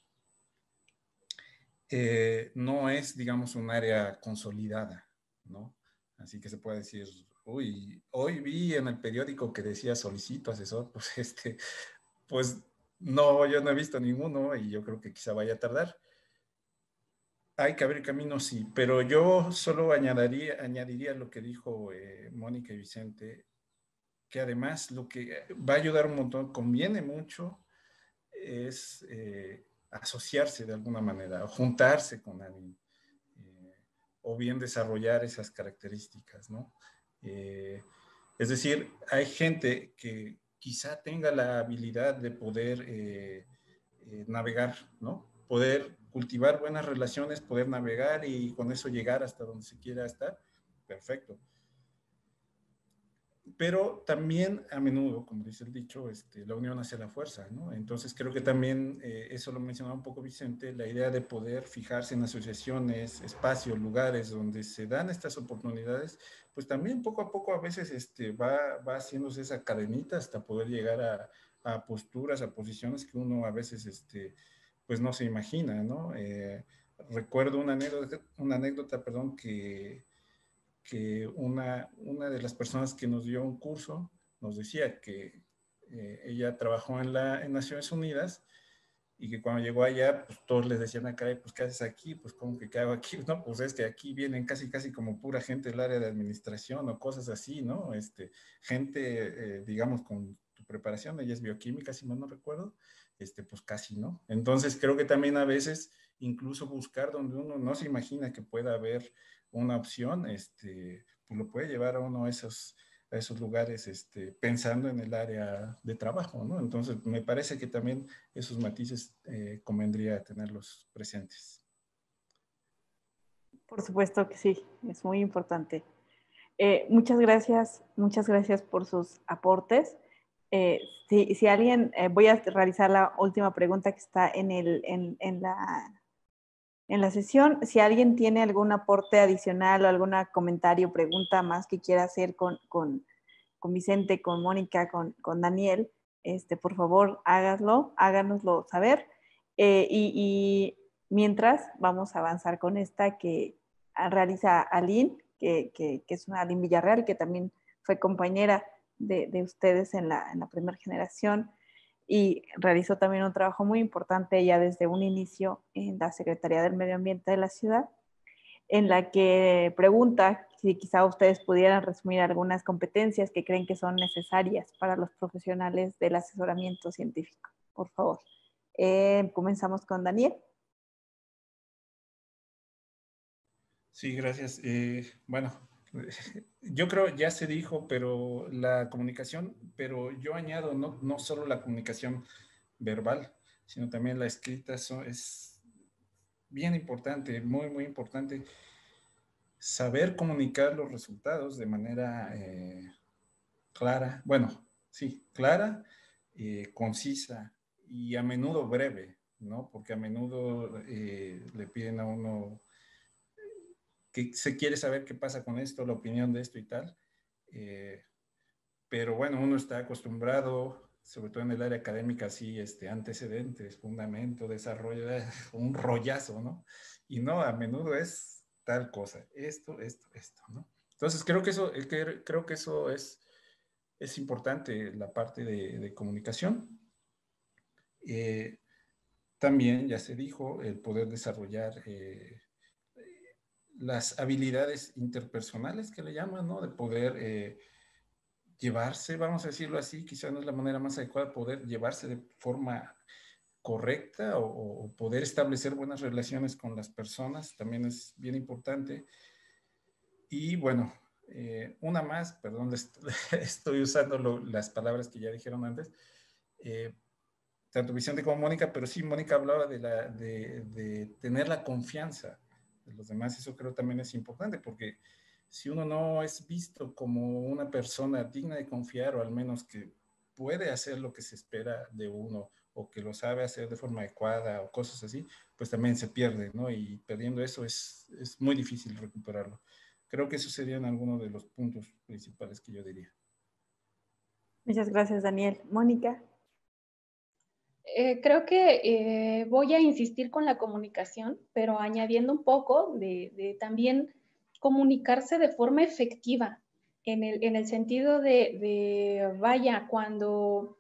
no es, digamos, un área consolidada, ¿no? Así que se puede decir, uy, hoy vi en el periódico que decía solicito asesor, pues no, yo no he visto ninguno y yo creo que quizá vaya a tardar. Hay que abrir camino, sí, pero yo solo añadiría lo que dijo Mónica y Vicente, que además lo que va a ayudar un montón, conviene mucho, es asociarse de alguna manera, o juntarse con alguien, o bien desarrollar esas características, ¿no? Es decir, hay gente que quizá tenga la habilidad de poder navegar, ¿no? Poder cultivar buenas relaciones, poder navegar y con eso llegar hasta donde se quiera estar. Perfecto. Pero también a menudo, como dice el dicho, la unión hace la fuerza, ¿no? Entonces creo que también, eso lo mencionaba un poco Vicente, la idea de poder fijarse en asociaciones, espacios, lugares donde se dan estas oportunidades, pues también poco a poco a veces va haciéndose esa cadenita hasta poder llegar a posturas, a posiciones que uno a veces pues no se imagina, ¿no? Recuerdo una anécdota, perdón, que una de las personas que nos dio un curso nos decía que ella trabajó en Naciones Unidas y que cuando llegó allá, pues todos les decían acá, pues ¿qué haces aquí? Pues ¿cómo que qué hago aquí? No, pues es que aquí vienen casi como pura gente del área de administración o cosas así, ¿no? Gente, digamos, con tu preparación, ella es bioquímica, si mal no recuerdo, pues casi, ¿no? Entonces creo que también a veces incluso buscar donde uno no se imagina que pueda haber una opción, pues lo puede llevar a uno a esos lugares, pensando en el área de trabajo, ¿no? Entonces, me parece que también esos matices convendría tenerlos presentes. Por supuesto que sí, es muy importante. Muchas gracias por sus aportes. Si alguien, voy a realizar la última pregunta que está en la sesión. Si alguien tiene algún aporte adicional o algún comentario, pregunta más que quiera hacer con Vicente, con Mónica, con Daniel, por favor, háganoslo saber. Y mientras, vamos a avanzar con esta que realiza Aline, que es una Aline Villarreal, que también fue compañera de ustedes en la primera generación y realizó también un trabajo muy importante ella desde un inicio en la Secretaría del Medio Ambiente de la ciudad, en la que pregunta si quizá ustedes pudieran resumir algunas competencias que creen que son necesarias para los profesionales del asesoramiento científico. Por favor. Comenzamos con Daniel. Sí, gracias. Bueno, yo creo ya se dijo, pero la comunicación, pero yo añado no solo la comunicación verbal, sino también la escrita, es bien importante, muy importante. Saber comunicar los resultados de manera clara, bueno, sí, clara, concisa y a menudo breve, ¿no? Porque a menudo le piden a uno que se quiere saber qué pasa con esto, la opinión de esto y tal. Pero bueno, uno está acostumbrado, sobre todo en el área académica, así, antecedentes, fundamento, desarrollo, un rollazo, ¿no? Y no, a menudo es tal cosa, esto, ¿no? Entonces creo que eso es importante, la parte de comunicación. También, ya se dijo, el poder desarrollar las habilidades interpersonales que le llaman, ¿no? De poder llevarse, vamos a decirlo así, quizá no es la manera más adecuada, poder llevarse de forma correcta o poder establecer buenas relaciones con las personas, también es bien importante. Y bueno, una más, perdón, estoy usando las palabras que ya dijeron antes, tanto Vicente como Mónica, pero sí, Mónica hablaba de tener la confianza de los demás. Eso creo también es importante, porque si uno no es visto como una persona digna de confiar, o al menos que puede hacer lo que se espera de uno, o que lo sabe hacer de forma adecuada, o cosas así, pues también se pierde, ¿no? Y perdiendo eso es muy difícil recuperarlo. Creo que esos serían algunos de los puntos principales que yo diría. Muchas gracias, Daniel. Mónica. Creo que voy a insistir con la comunicación, pero añadiendo un poco de también comunicarse de forma efectiva, en el sentido vaya, cuando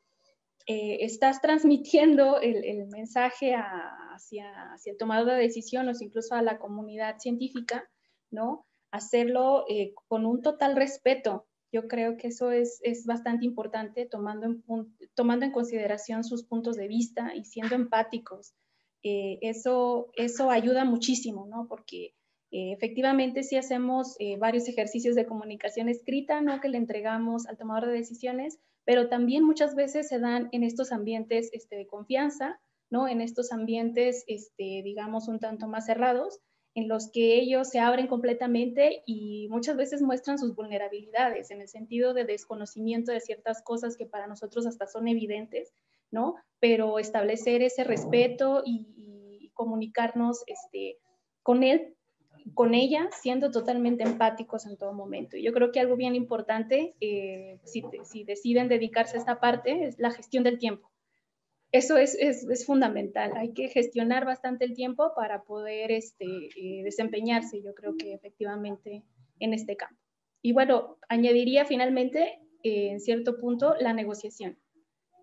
estás transmitiendo el mensaje hacia el tomador de decisión o incluso a la comunidad científica, ¿no? Hacerlo con un total respeto. Yo creo que eso es bastante importante, tomando en consideración sus puntos de vista y siendo empáticos. Eso ayuda muchísimo, ¿no? Porque efectivamente sí hacemos varios ejercicios de comunicación escrita, ¿no? Que le entregamos al tomador de decisiones, pero también muchas veces se dan en estos ambientes de confianza, ¿no? En estos ambientes, digamos, un tanto más cerrados, en los que ellos se abren completamente y muchas veces muestran sus vulnerabilidades en el sentido de desconocimiento de ciertas cosas que para nosotros hasta son evidentes, ¿no? Pero establecer ese respeto y comunicarnos con él, con ella, siendo totalmente empáticos en todo momento. Y yo creo que algo bien importante, si deciden dedicarse a esta parte, es la gestión del tiempo. Eso es fundamental. Hay que gestionar bastante el tiempo para poder desempeñarse, yo creo que efectivamente, en este campo. Y bueno, añadiría finalmente, en cierto punto, la negociación.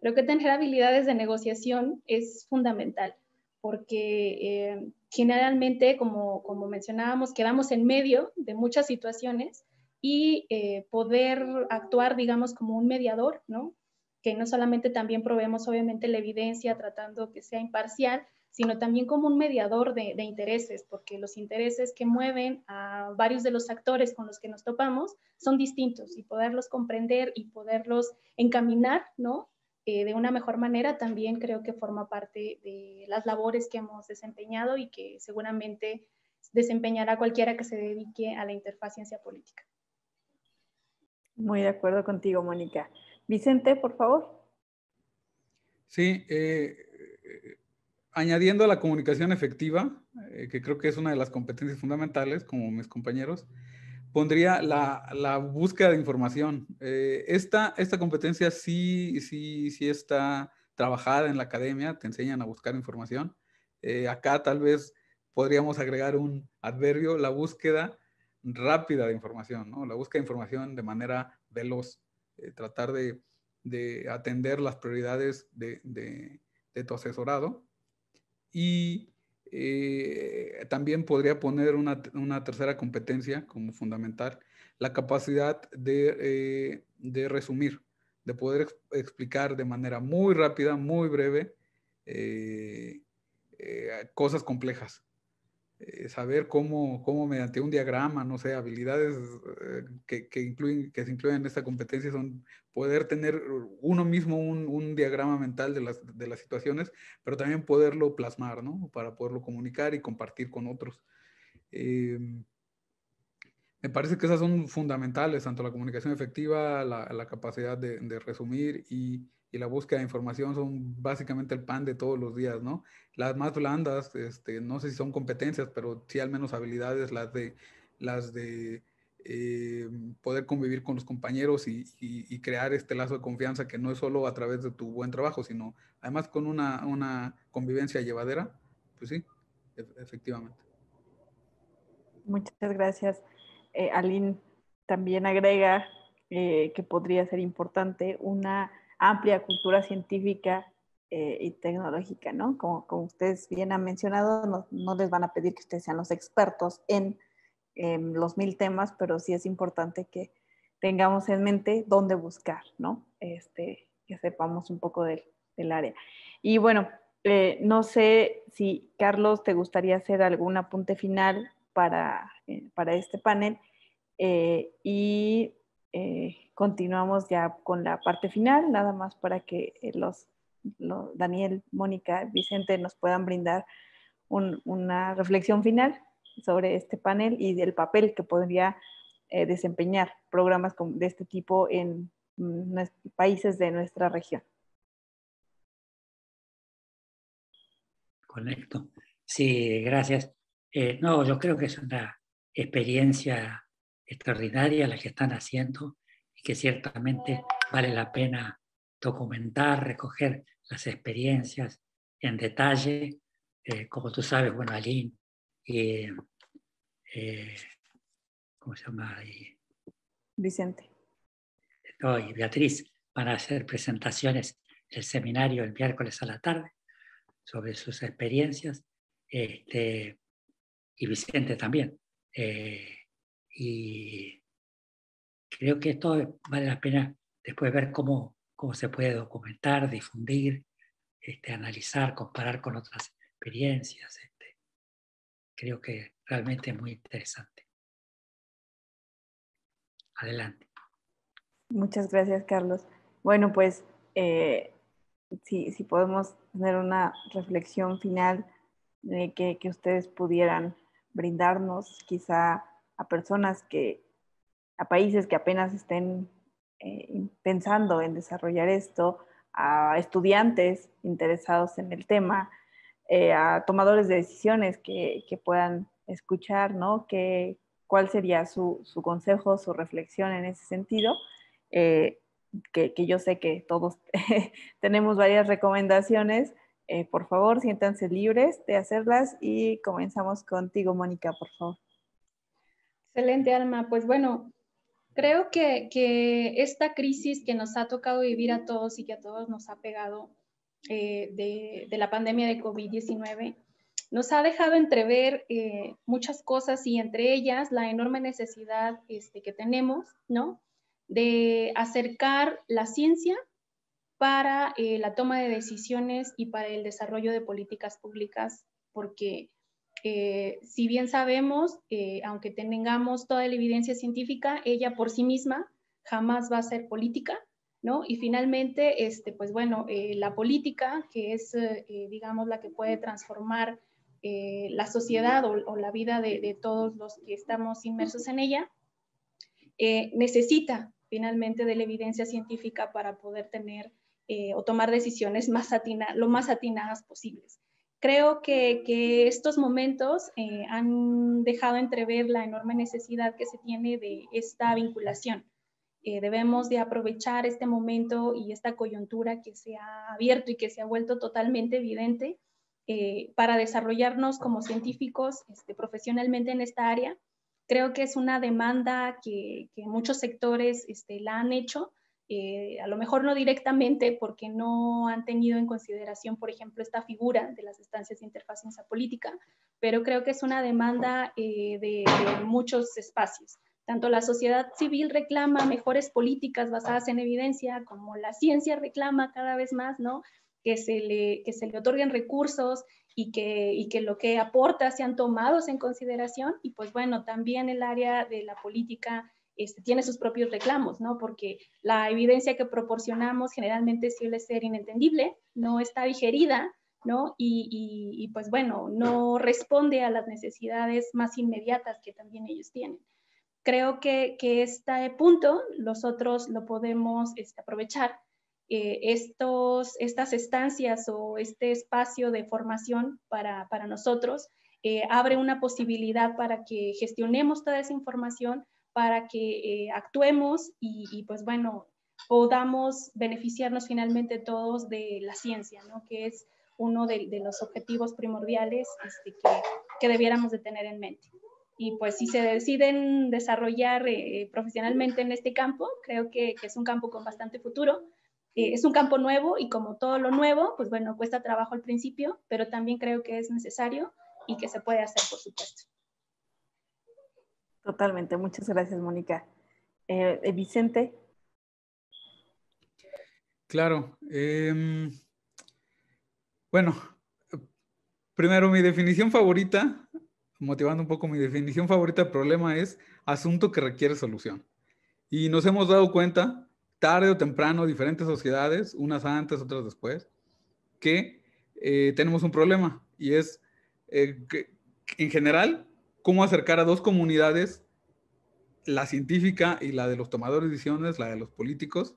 Creo que tener habilidades de negociación es fundamental, porque generalmente, como mencionábamos, quedamos en medio de muchas situaciones y poder actuar, digamos, como un mediador, ¿no? Que no solamente también proveemos, obviamente, la evidencia tratando que sea imparcial, sino también como un mediador de intereses, porque los intereses que mueven a varios de los actores con los que nos topamos son distintos, y poderlos comprender y poderlos encaminar, ¿no? De una mejor manera también creo que forma parte de las labores que hemos desempeñado y que seguramente desempeñará cualquiera que se dedique a la interfaz ciencia política. Muy de acuerdo contigo, Mónica. Vicente, por favor. Sí, añadiendo a la comunicación efectiva, que creo que es una de las competencias fundamentales, como mis compañeros, pondría la búsqueda de información. Esta competencia sí está trabajada en la academia, te enseñan a buscar información. Acá tal vez podríamos agregar un adverbio, la búsqueda rápida de información, ¿no? La búsqueda de información de manera veloz, tratar de atender las prioridades de tu asesorado. Y también podría poner una tercera competencia como fundamental, la capacidad de resumir, de poder explicar de manera muy rápida, muy breve, cosas complejas. Saber cómo mediante un diagrama, no sé, habilidades que se incluyen en esta competencia son poder tener uno mismo un diagrama mental de las situaciones, pero también poderlo plasmar, ¿no? Para poderlo comunicar y compartir con otros. Me parece que esas son fundamentales, tanto la comunicación efectiva, la capacidad de resumir y la búsqueda de información son básicamente el pan de todos los días, ¿no? Las más blandas, no sé si son competencias, pero sí al menos habilidades, las de poder convivir con los compañeros y crear este lazo de confianza que no es solo a través de tu buen trabajo, sino además con una convivencia llevadera, pues sí, efectivamente. Muchas gracias. Aline también agrega que podría ser importante una amplia cultura científica y tecnológica, ¿no? Como ustedes bien han mencionado, no les van a pedir que ustedes sean los expertos en los 1000 temas, pero sí es importante que tengamos en mente dónde buscar, ¿no? Que sepamos un poco del área. Y bueno, no sé si, Carlos, te gustaría hacer algún apunte final para este panel y continuamos ya con la parte final, nada más para que Daniel, Mónica, Vicente nos puedan brindar una reflexión final sobre este panel y del papel que podría desempeñar programas de este tipo en países de nuestra región. Correcto. Sí, gracias. No, yo creo que es una experiencia extraordinaria la que están haciendo y que ciertamente vale la pena documentar, recoger las experiencias en detalle. Como tú sabes, bueno, Aline y ¿cómo se llama? Vicente. Y Beatriz van a hacer presentaciones del seminario el miércoles a la tarde sobre sus experiencias, y Vicente también. Y creo que esto vale la pena después ver cómo se puede documentar, difundir, analizar, comparar con otras experiencias. Creo que realmente es muy interesante. Adelante. Muchas gracias, Carlos. Bueno, pues si podemos tener una reflexión final que ustedes pudieran brindarnos, quizá a personas a países que apenas estén pensando en desarrollar esto, a estudiantes interesados en el tema, a tomadores de decisiones que puedan escuchar, ¿no? ¿Cuál sería su consejo, su reflexión en ese sentido? Que yo sé que todos tenemos varias recomendaciones. Por favor, siéntanse libres de hacerlas y comenzamos contigo, Mónica, por favor. Excelente, Alma. Pues bueno, Creo que esta crisis que nos ha tocado vivir a todos y que a todos nos ha pegado de la pandemia de COVID-19, nos ha dejado entrever muchas cosas y entre ellas la enorme necesidad que tenemos, ¿no?, de acercar la ciencia para la toma de decisiones y para el desarrollo de políticas públicas, porque si bien sabemos, aunque tengamos toda la evidencia científica, ella por sí misma jamás va a ser política, ¿no? Y finalmente, pues bueno, la política, que es, digamos, la que puede transformar la sociedad o la vida de todos los que estamos inmersos en ella, necesita finalmente de la evidencia científica para poder tener o tomar decisiones lo más atinadas posibles. Creo que estos momentos han dejado entrever la enorme necesidad que se tiene de esta vinculación. Debemos de aprovechar este momento y esta coyuntura que se ha abierto y que se ha vuelto totalmente evidente para desarrollarnos como científicos profesionalmente en esta área. Creo que es una demanda que muchos sectores la han hecho, a lo mejor no directamente porque no han tenido en consideración, por ejemplo, esta figura de las estancias de interfaz ciencia política, pero creo que es una demanda de muchos espacios. Tanto la sociedad civil reclama mejores políticas basadas en evidencia, como la ciencia reclama cada vez más, ¿no?, que se le otorguen recursos y que lo que aporta sean tomados en consideración. Y pues bueno, también el área de la política tiene sus propios reclamos, ¿no? Porque la evidencia que proporcionamos generalmente suele ser inentendible, no está digerida, ¿no? Y pues bueno, no responde a las necesidades más inmediatas que también ellos tienen. Creo que este punto nosotros lo podemos aprovechar. Estas estancias o este espacio de formación para nosotros abre una posibilidad para que gestionemos toda esa información, para que actuemos y pues bueno, podamos beneficiarnos finalmente todos de la ciencia, ¿no?, que es uno de los objetivos primordiales que debiéramos de tener en mente. Y pues si se deciden desarrollar profesionalmente en este campo, creo que es un campo con bastante futuro. Es un campo nuevo y como todo lo nuevo, pues bueno, cuesta trabajo al principio, pero también creo que es necesario y que se puede hacer, por supuesto. Totalmente, muchas gracias, Mónica. Vicente. Claro. Bueno, primero mi definición favorita, motivando un poco mi definición favorita del problema es asunto que requiere solución. Y nos hemos dado cuenta, tarde o temprano, diferentes sociedades, unas antes, otras después, que tenemos un problema y es que, en general, cómo acercar a dos comunidades, la científica y la de los tomadores de decisiones, la de los políticos,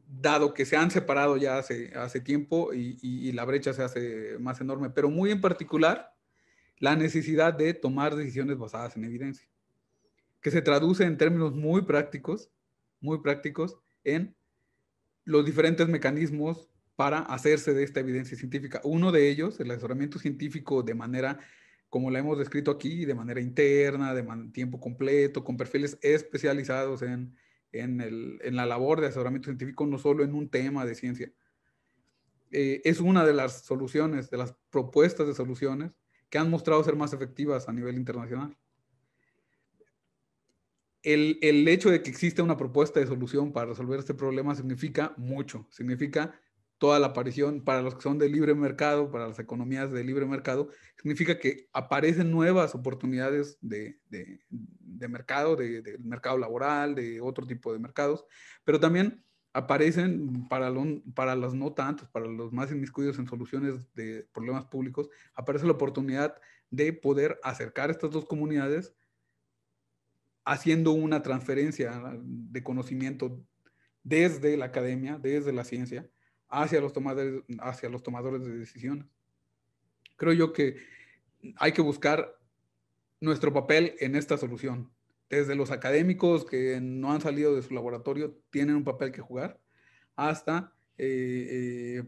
dado que se han separado ya hace tiempo y la brecha se hace más enorme, pero muy en particular la necesidad de tomar decisiones basadas en evidencia, que se traduce en términos muy prácticos en los diferentes mecanismos para hacerse de esta evidencia científica. Uno de ellos, el asesoramiento científico de manera, como la hemos descrito aquí, de manera interna, de tiempo completo, con perfiles especializados en la labor de asesoramiento científico, no solo en un tema de ciencia. Es una de las soluciones, de las propuestas de soluciones que han mostrado ser más efectivas a nivel internacional. El hecho de que exista una propuesta de solución para resolver este problema significa mucho, significa toda la aparición para los que son de libre mercado, para las economías de libre mercado, significa que aparecen nuevas oportunidades de mercado, del mercado laboral, de otro tipo de mercados, pero también aparecen para los no tantos, para los más inmiscuidos en soluciones de problemas públicos, aparece la oportunidad de poder acercar estas dos comunidades haciendo una transferencia de conocimiento desde la academia, desde la ciencia, hacia los tomadores de decisiones. Creo yo que hay que buscar nuestro papel en esta solución. Desde los académicos que no han salido de su laboratorio tienen un papel que jugar, hasta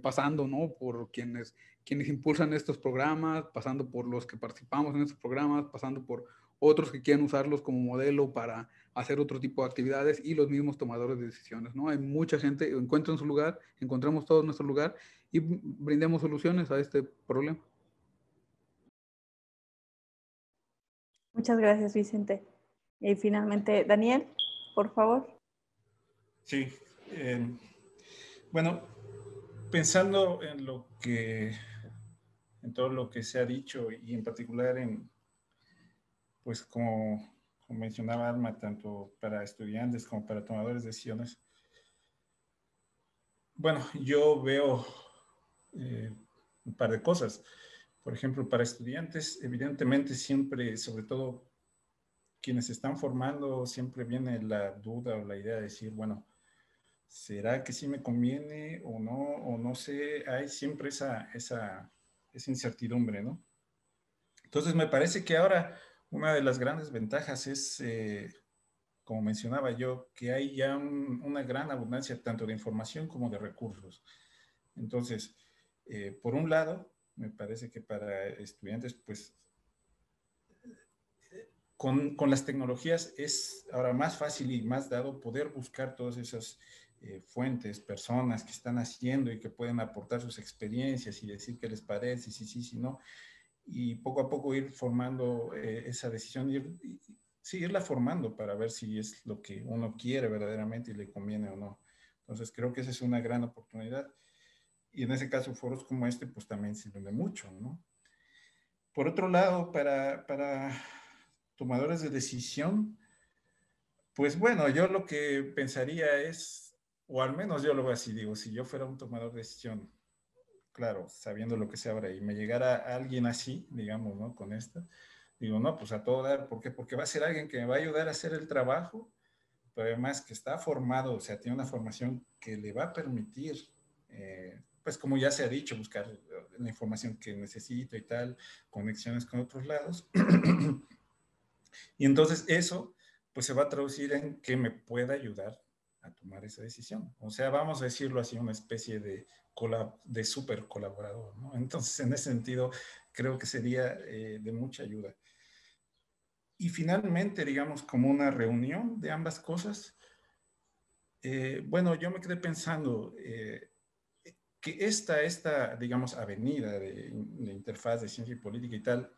pasando, ¿no?, por quienes impulsan estos programas, pasando por los que participamos en estos programas, pasando por otros que quieren usarlos como modelo para hacer otro tipo de actividades y los mismos tomadores de decisiones, ¿no? Hay mucha gente, encuentran su lugar, encontramos todos nuestro lugar y brindemos soluciones a este problema. Muchas gracias, Vicente. Y finalmente, Daniel, por favor. Sí. Bueno, pensando en todo lo que se ha dicho y en particular pues como mencionaba Alma, tanto para estudiantes como para tomadores de decisiones, bueno, yo veo un par de cosas. Por ejemplo, para estudiantes, evidentemente siempre, sobre todo quienes se están formando, siempre viene la duda o la idea de decir, bueno, ¿será que sí me conviene o no? O no sé, hay siempre esa incertidumbre, ¿no? Entonces, me parece que ahora una de las grandes ventajas es, como mencionaba yo, que hay ya una gran abundancia tanto de información como de recursos. Entonces, por un lado, me parece que para estudiantes, pues, con las tecnologías es ahora más fácil y más dado poder buscar todas esas fuentes, personas que están haciendo y que pueden aportar sus experiencias y decir qué les parece, si no, y poco a poco ir formando esa decisión, irla formando para ver si es lo que uno quiere verdaderamente y le conviene o no. Entonces creo que esa es una gran oportunidad. Y en ese caso, foros como este, pues también sirven de mucho, ¿no? Por otro lado, para tomadores de decisión, pues bueno, yo lo que pensaría es, o al menos yo lo veo así, digo, si yo fuera un tomador de decisión, claro, sabiendo lo que se abre y me llegara alguien así, digamos, ¿no? Con esto, digo, no, pues a todo dar, ¿por qué? Porque va a ser alguien que me va a ayudar a hacer el trabajo, pero además que está formado, o sea, tiene una formación que le va a permitir, pues como ya se ha dicho, buscar la información que necesito y tal, conexiones con otros lados. Y entonces eso, pues se va a traducir en que me pueda ayudar a tomar esa decisión. O sea, vamos a decirlo así, una especie de súper colaborador, ¿no? Entonces, en ese sentido, creo que sería de mucha ayuda. Y finalmente, digamos, como una reunión de ambas cosas, bueno, yo me quedé pensando que esta, digamos, avenida de interfaz de ciencia y política y tal,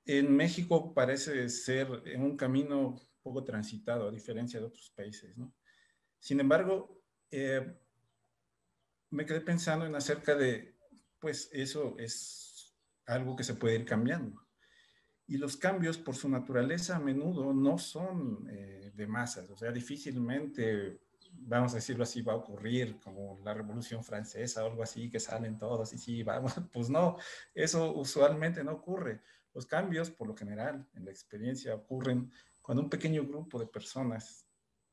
en México parece ser un camino poco transitado, a diferencia de otros países, ¿no? Sin embargo, me quedé pensando en acerca de, pues eso es algo que se puede ir cambiando. Y los cambios, por su naturaleza, a menudo no son de masas, o sea, difícilmente, vamos a decirlo así, va a ocurrir como la Revolución Francesa o algo así, que salen todos y sí, vamos, pues no, eso usualmente no ocurre. Los cambios, por lo general, en la experiencia, ocurren cuando un pequeño grupo de personas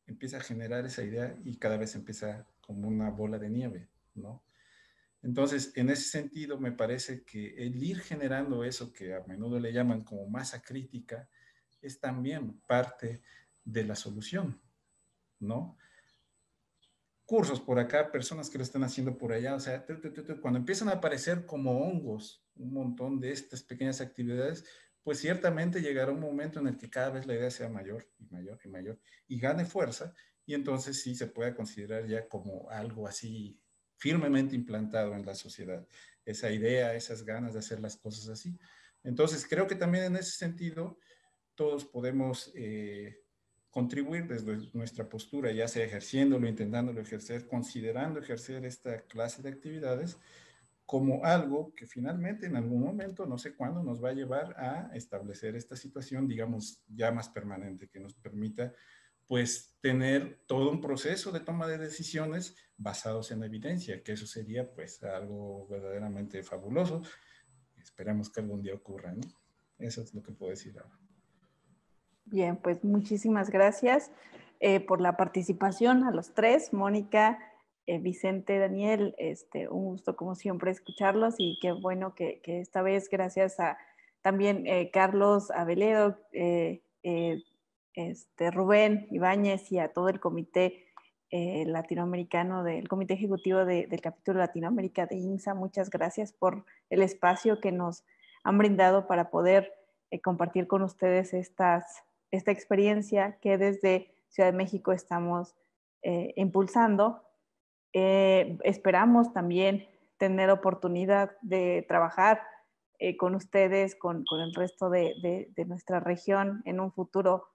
empieza a generar esa idea y cada vez empieza como una bola de nieve, ¿no? Entonces, en ese sentido, me parece que el ir generando eso que a menudo le llaman como masa crítica es también parte de la solución, ¿no? Cursos por acá, personas que lo están haciendo por allá, o sea, cuando empiezan a aparecer como hongos un montón de estas pequeñas actividades, pues ciertamente llegará un momento en el que cada vez la idea sea mayor y mayor y mayor y gane fuerza y entonces sí se pueda considerar ya como algo así firmemente implantado en la sociedad, esa idea, esas ganas de hacer las cosas así. Entonces creo que también en ese sentido todos podemos contribuir desde nuestra postura, ya sea ejerciéndolo, intentándolo ejercer, considerando ejercer esta clase de actividades como algo que finalmente en algún momento, no sé cuándo, nos va a llevar a establecer esta situación, digamos, ya más permanente, que nos permita pues tener todo un proceso de toma de decisiones basados en la evidencia, que eso sería pues algo verdaderamente fabuloso. Esperemos que algún día ocurra, ¿no? Eso es lo que puedo decir ahora. Bien, pues muchísimas gracias por la participación a los tres, Mónica, Vicente, Daniel, un gusto como siempre escucharlos y qué bueno que esta vez gracias a también Carlos Aveledo, Rubén Ibáñez y a todo el comité latinoamericano, del comité ejecutivo del capítulo Latinoamérica de INSA, muchas gracias por el espacio que nos han brindado para poder compartir con ustedes esta experiencia que desde Ciudad de México estamos impulsando. Esperamos también tener oportunidad de trabajar con ustedes, con el resto de nuestra región en un futuro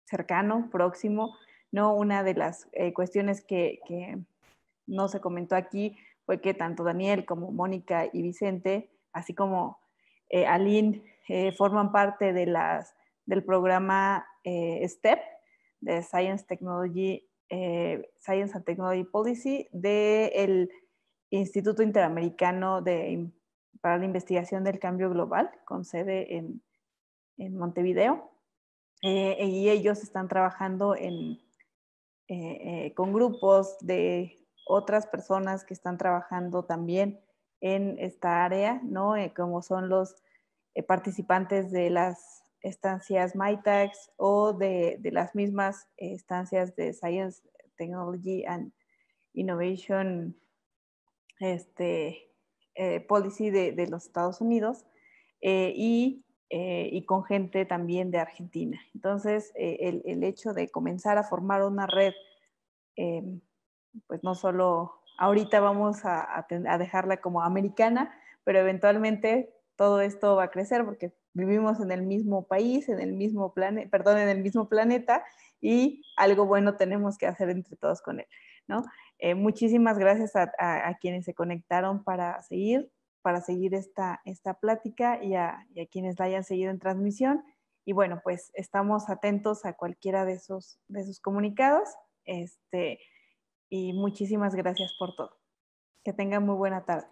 cercano, próximo, ¿no? Una de las cuestiones que no se comentó aquí fue que tanto Daniel como Mónica y Vicente, así como Aline, forman parte de del programa STEP, de Science and Technology Policy, del Instituto Interamericano para la Investigación del Cambio Global, con sede en Montevideo. Y ellos están trabajando con grupos de otras personas que están trabajando también en esta área, ¿no? Como son los participantes de las estancias MyTax o de las mismas estancias de Science, Technology and Innovation Policy de los Estados Unidos y con gente también de Argentina. Entonces, el hecho de comenzar a formar una red, pues no solo ahorita vamos a dejarla como americana, pero eventualmente todo esto va a crecer porque vivimos en el mismo país, en el mismo planeta, y algo bueno tenemos que hacer entre todos con él, ¿no? Muchísimas gracias a quienes se conectaron para seguir esta plática y a quienes la hayan seguido en transmisión. Y bueno, pues estamos atentos a cualquiera de sus comunicados. Y muchísimas gracias por todo. Que tengan muy buena tarde.